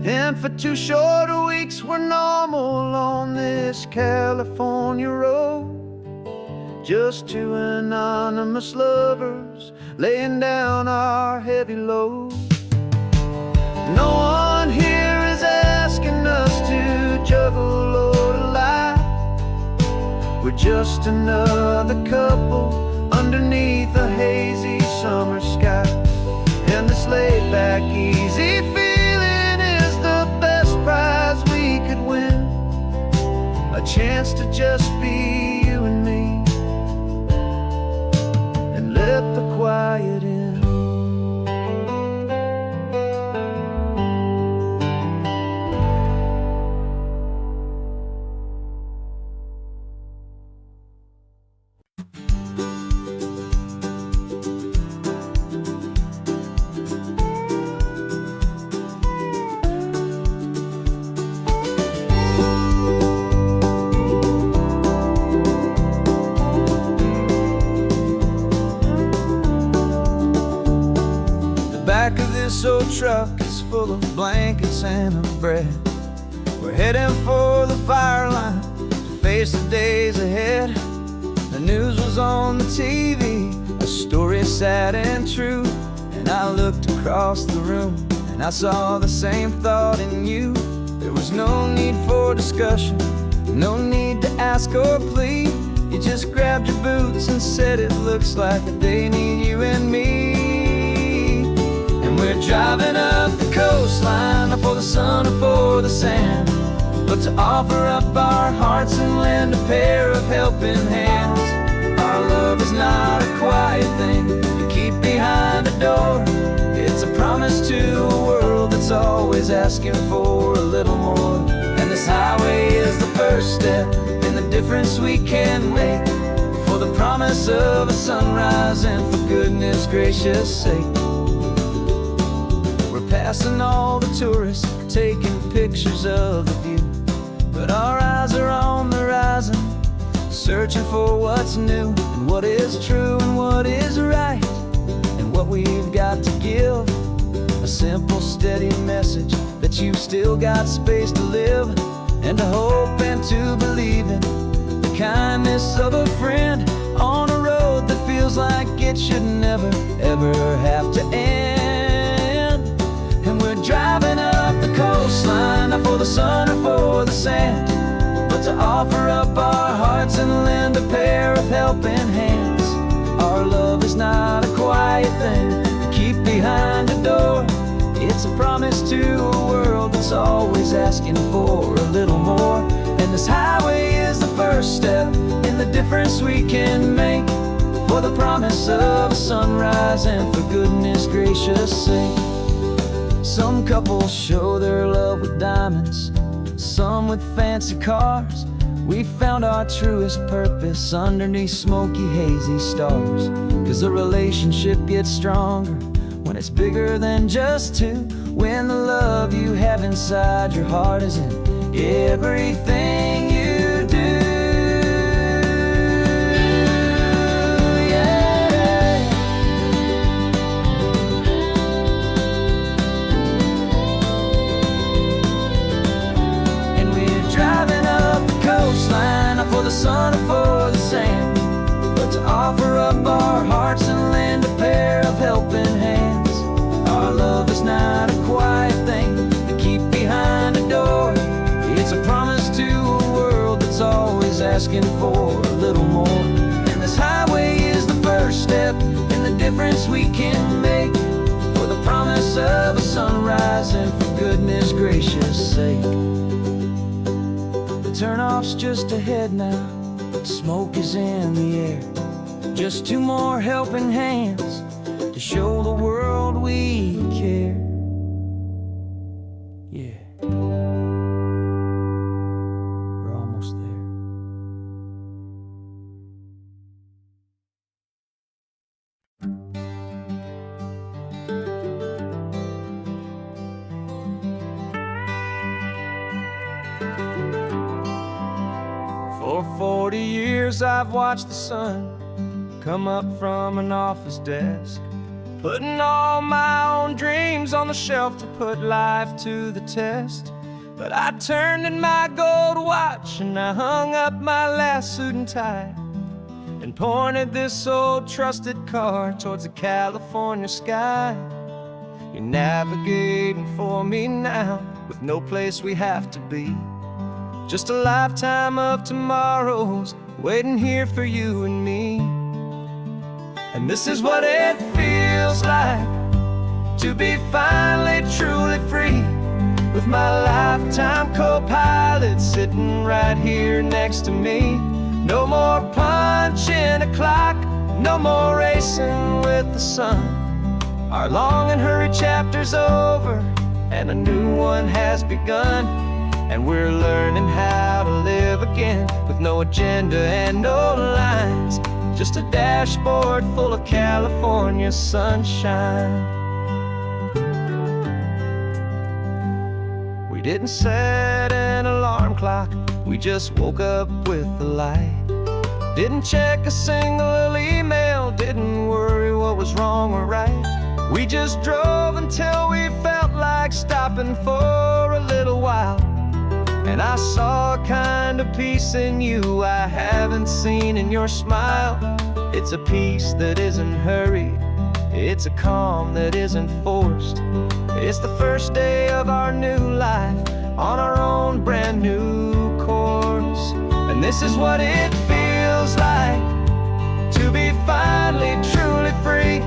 And for 2 short weeks we're normal on this California road, just 2 anonymous lovers laying down our heavy load. No one here is asking us to juggle or to lie. We're just another couple underneath a hazy summer sky. And this laid-back, easy feeling is the best prize we could win, a chance to just be you and me, and let the quiet in. This old truck is full of blankets and of bread. We're heading for the fire line to face the days ahead. The news was on the TV, a story sad and true. And I looked across the room and I saw the same thought in you. There was no need for discussion, no need to ask or plead. You just grabbed your boots and said it looks like a day need you and me. And we're driving up the coastline, not for the sun or for the sand, but to offer up our hearts and lend a pair of helping hands. Our love is not a quiet thing to keep behind a door. It's a promise to a world that's always asking for a little more. And this highway is the first step in the difference we can make, for the promise of a sunrise and for goodness gracious sake. We're passing all the tourists, taking pictures of the view, but our eyes are on the horizon, searching for what's new and what is true and what is right, and what we've got to give. A simple, steady message that you've still got space to live, and to hope and to believe in the kindness of a friend on a road that feels like it should never, ever have to end. And we're driving up the coastline, not for the sun or for the sand, but to offer up our hearts and lend a pair of helping hands. Our love is not a quiet thing to keep behind a door. It's a promise to a world that's always asking for a little more. And this highway is the first step in the difference we can make, for the promise of a sunrise and for goodness gracious sake. Some couples show their love with diamonds, some with fancy cars. We found our truest purpose underneath smoky, hazy stars. 'Cause a relationship gets stronger when it's bigger than just two, when the love you have inside your heart is in everything you do. Yeah. And we're driving up the coastline, not for the sun or for the sand, but to offer up our hearts and lend a pair of helping hands. Our love is not a quiet thing to keep behind a door. It's a promise to a world that's always asking for a little more. And this highway is the first step in the difference we can make, for the promise of a sunrise and for goodness gracious sake. The turnoff's just ahead now, smoke is in the air. Just two more helping hands to show the world we care. Yeah, we're almost there. For 40 years I've watched the sun come up from an office desk, putting all my own dreams on the shelf to put life to the test. But I turned in my gold watch and I hung up my last suit and tie, and pointed this old trusted car towards the California sky. You're navigating for me now, with no place we have to be, just a lifetime of tomorrows waiting here for you and me. And this is what it feels like to be finally truly free, with my lifetime co-pilot sitting right here next to me. No more punching a clock, no more racing with the sun. Our long and hurried chapter's over and a new one has begun. And we're learning how to live again, with no agenda and no lines, just a dashboard full of California sunshine. We didn't set an alarm clock, we just woke up with the light. Didn't check a single email, didn't worry what was wrong or right. We just drove until we felt like stopping for a little while. And I saw a kind of peace in you I haven't seen in your smile. It's a peace that isn't hurried, it's a calm that isn't forced. It's the first day of our new life on our own brand new course. And this is what it feels like to be finally truly free,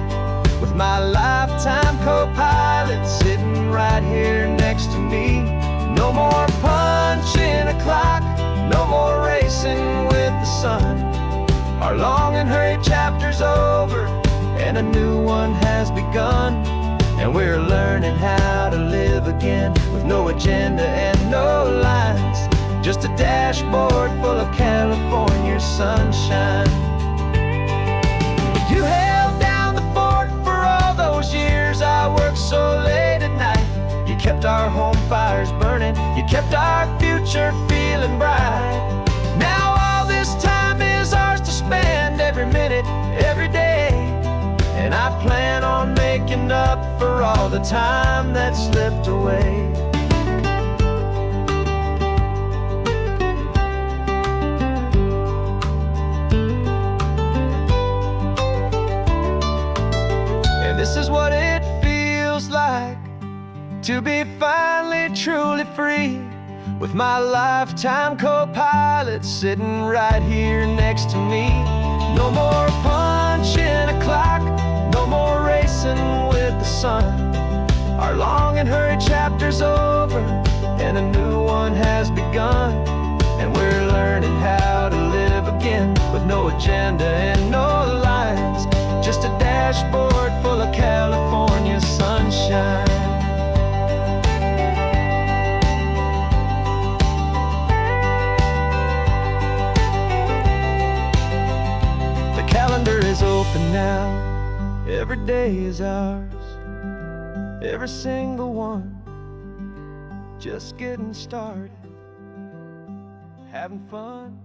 with my lifetime co-pilot sitting right here next to me. No more punching a clock, no more racing with the sun. Our long and hurried chapter's over, and a new one has begun. And we're learning how to live again, with no agenda and no lines, just a dashboard full of California sunshine. You held down the fort for all those years I worked so late at night. You kept our home fires burning, you kept our future feeling bright. Now all this time is ours to spend, every minute, every day. And I plan on making up for all the time that slipped away. And this is what it feels like to be finally truly free, with my lifetime co-pilot sitting right here next to me. No more punching a clock, no more racing with the sun. Our long and hurried chapter's over, and a new one has begun. And we're learning how to live again, with no agenda and no lines, just a dashboard full of California sunshine. The calendar is open now, every day is ours, every single one, just getting started, having fun.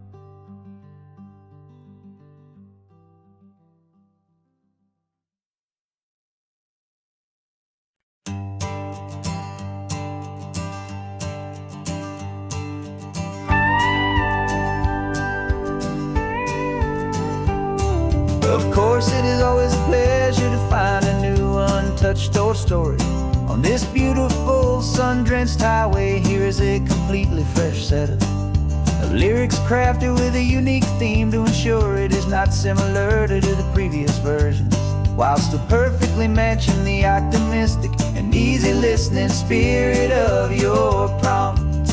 Of course, it is always a pleasure to find a new untouched old story. On this beautiful sun-drenched highway, here is a completely fresh set of lyrics crafted with a unique theme to ensure it is not similar to the previous versions, while still perfectly matching the optimistic and easy listening spirit of your prompt.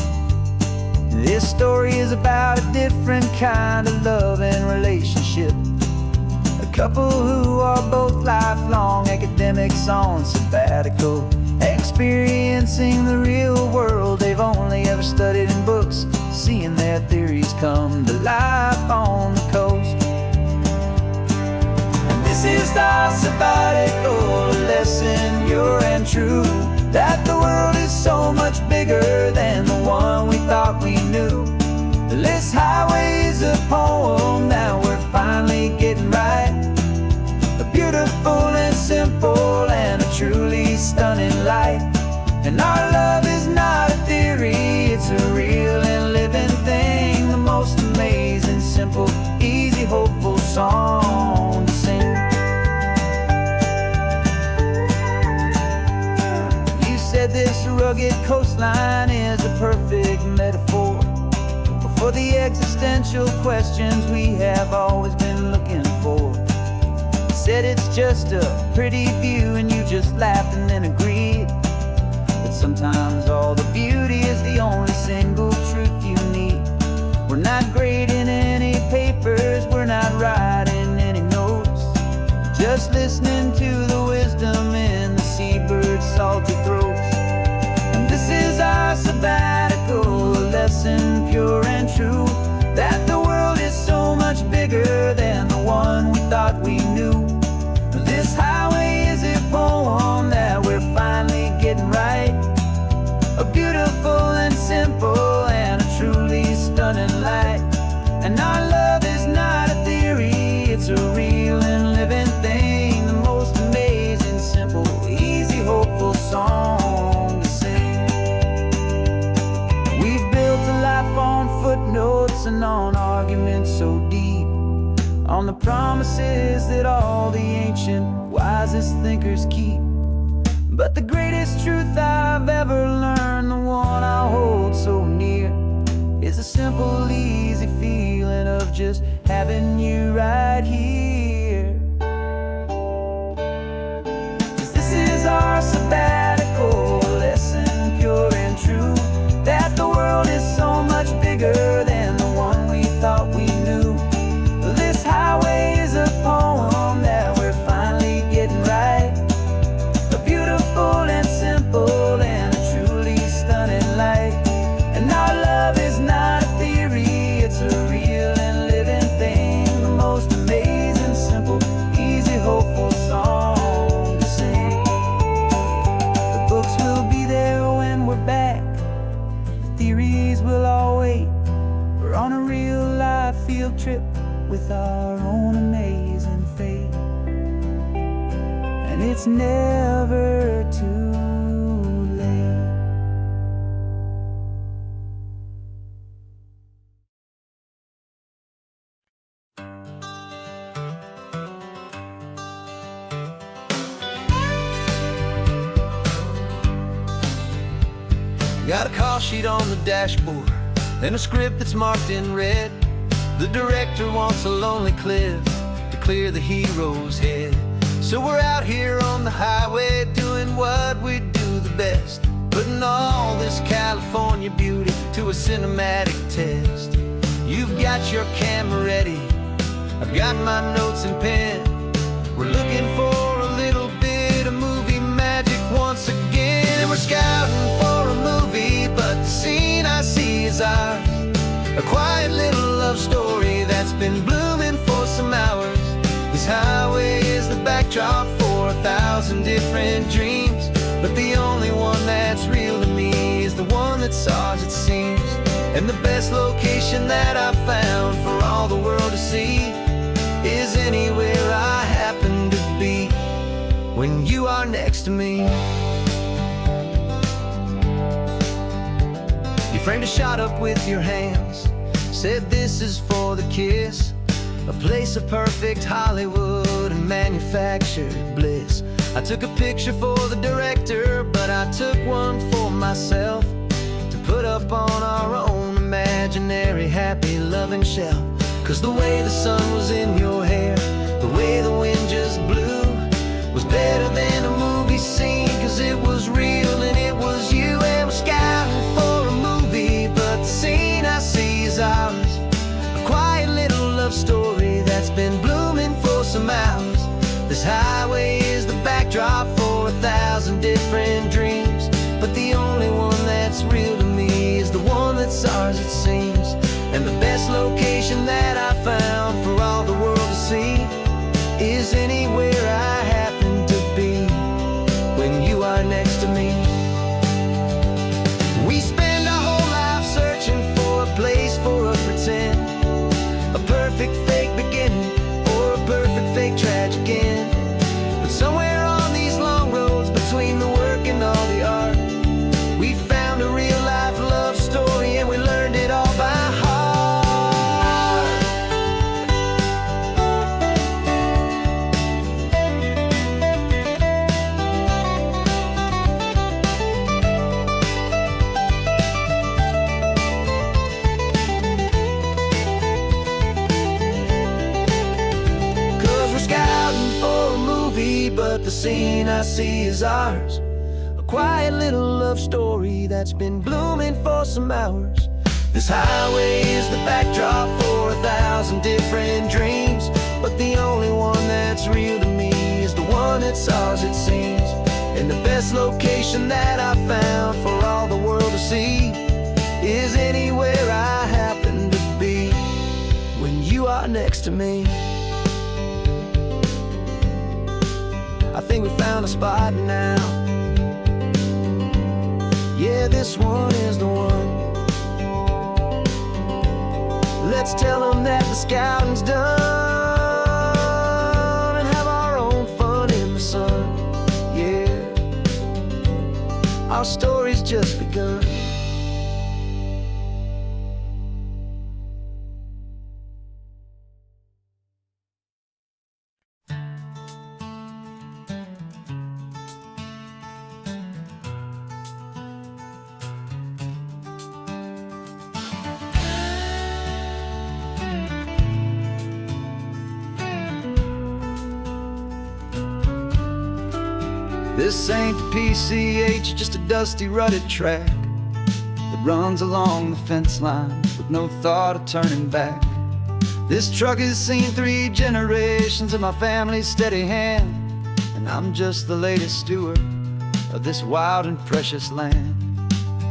This story is about a different kind of love and relationship. A couple who are both lifelong academics on sabbatical, experiencing the real world they've only ever studied in books, seeing their theories come to life on the coast. And this is our sabbatical lesson, pure and true, that the world is so much bigger than the one we thought we knew. This highway is a poem that we're finally getting right, a beautiful and simple and a truly stunning light. And our love is not a theory, it's a real and living thing, the most amazing, simple, easy, hopeful song to sing. You said this rugged coastline is a perfect metaphor for the existential questions we have always been looking for. You said it's just a pretty view, and you just laughed and then agreed. But sometimes all the beauty is the only single truth you need. We're not grading any papers, we're not writing any notes, just listening to the wisdom in the seabird's salty throats. And this is our sabbatical lesson, pure and true, that the world is so much bigger than the one we thought we knew. This highway is a poem that we're finally getting right, a beautiful and simple and a truly stunning light. And our love is not a theory, it's a real and living thing, the most amazing, simple, on the promises that all the ancient, wisest thinkers keep. But the greatest truth I've ever learned, the one I hold so near, is a simple, easy feeling of just having you right here. 'Cause this is our sabbatical lesson, pure and true, that the world is so much bigger than the one we thought we knew. This highway is a poem that we're finally getting right, a beautiful and simple and a truly stunning light. And our love is not a theory, it's a real and living thing, the most amazing, simple, easy, hopeful song to sing. The books will be there when we're back, the theories will all wait. We're on a real life field trip with our own amazing fate, and it's never too late. Got a call sheet on the dashboard and a script that's marked in red. The director wants a lonely cliff to clear the hero's head. So we're out here on the highway doing what we do the best, putting all this California beauty to a cinematic test. You've got your camera ready, I've got my notes and pen. We're looking for a little bit of movie magic once again. And we're scouting for a movie, but the scene I see is ours, a quiet little love story that's been blooming for some hours. This highway is the backdrop for 1,000 different dreams, but the only one that's real to me is the one that's ours, it seems. And the best location that I've found for all the world to see is anywhere I happen to be when you are next to me. You framed a shot up with your hands, said this is for the kiss, a place of perfect Hollywood and manufactured bliss. I took a picture for the director, but I took one for myself to put up on our own imaginary happy loving shelf. 'Cause the way the sun was in your hair, the way the wind just blew, was better than a movie scene, 'cause it was real and it was you. And we're scouting for a movie, but the scene I see is ours, a quiet little love story that's been blooming for some hours. This highway is the backdrop for 1,000 different dreams, but the only one that's real to me is the one that's ours, it seems. And the best location that I found for all the world to see is anywhere I happen to be when you are next to me. We spend our whole life searching for a place for a pretend, a perfect fake beginning or a perfect fake tragic end. But somewhere on these long roads between the work and all the art, we found a real life love story and we learned it all by heart. 'Cause we're scouting for a movie, but the scene I see is ours, a quiet little love story that's been blooming for some hours. This highway is the backdrop for 1,000 different dreams, but the only one that's real to me is the one that's ours, it seems. And the best location that I found for all the world to see is anywhere I happen to be when you are next to me. I think we found a spot now, yeah, this one is the one. Let's tell them that the scouting's done and have our own fun in the sun, yeah. Our story's just begun. This ain't the PCH, just a dusty rutted track that runs along the fence line with no thought of turning back. This truck has seen 3 generations of my family's steady hand, and I'm just the latest steward of this wild and precious land.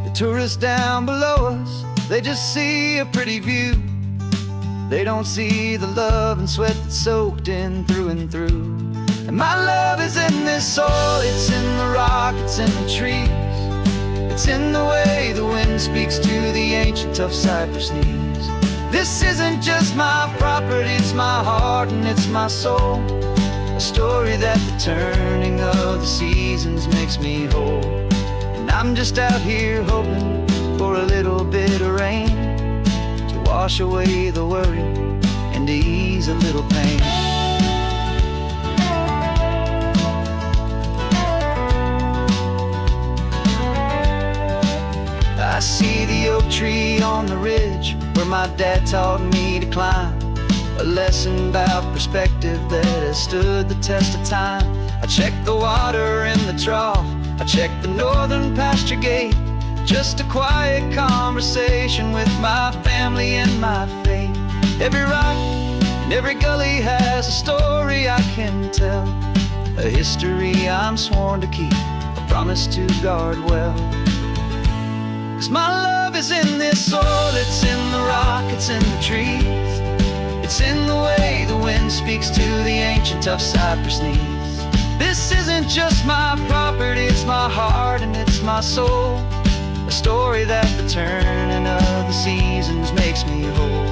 The tourists down below us, they just see a pretty view. They don't see the love and sweat that's soaked in through and through. And my love is in this soil, it's in the rock, it's in the trees. It's in the way the wind speaks to the ancient tough cypress knees. This isn't just my property, it's my heart and it's my soul. A story that the turning of the seasons makes me whole. And I'm just out here hoping for a little bit of rain to wash away the worry and to ease a little pain. I see the oak tree on the ridge where my dad taught me to climb. A lesson about perspective that has stood the test of time. I check the water in the trough, I check the northern pasture gate. Just a quiet conversation with my family and my faith. Every rock and every gully has a story I can tell, a history I'm sworn to keep, a promise to guard well. 'Cause my love is in this soil, it's in the rock, it's in the trees. It's in the way the wind speaks to the ancient tough cypress knees. This isn't just my property, it's my heart and it's my soul. A story that the turning of the seasons makes me whole.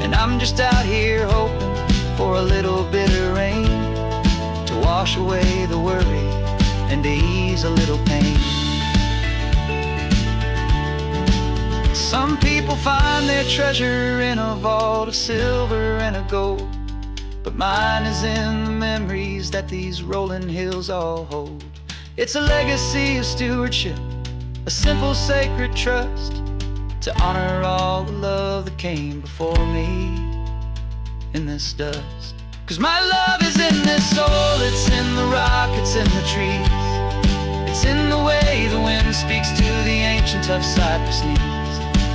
And I'm just out here hoping for a little bit of rain to wash away the worry and to ease a little pain. Some people find their treasure in a vault of silver and a gold, but mine is in the memories that these rolling hills all hold. It's a legacy of stewardship, a simple sacred trust, to honor all the love that came before me in this dust. 'Cause my love is in this soul, it's in the rock, it's in the trees. It's in the way the wind speaks to the ancient tough cypress knees.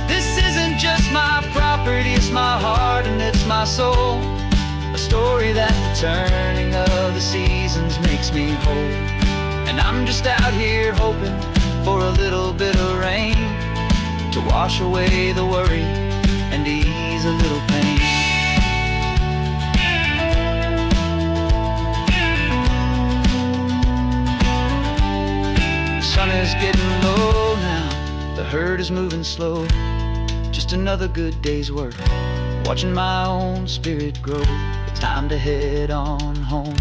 This isn't just my property, it's my heart and it's my soul. A story that the turning of the seasons makes me whole. And I'm just out here hoping for a little bit of rain to wash away the worry and ease a little pain. The sun is getting low now, the herd is moving slow. Just another good day's work, watching my own spirit grow. Time to head on home.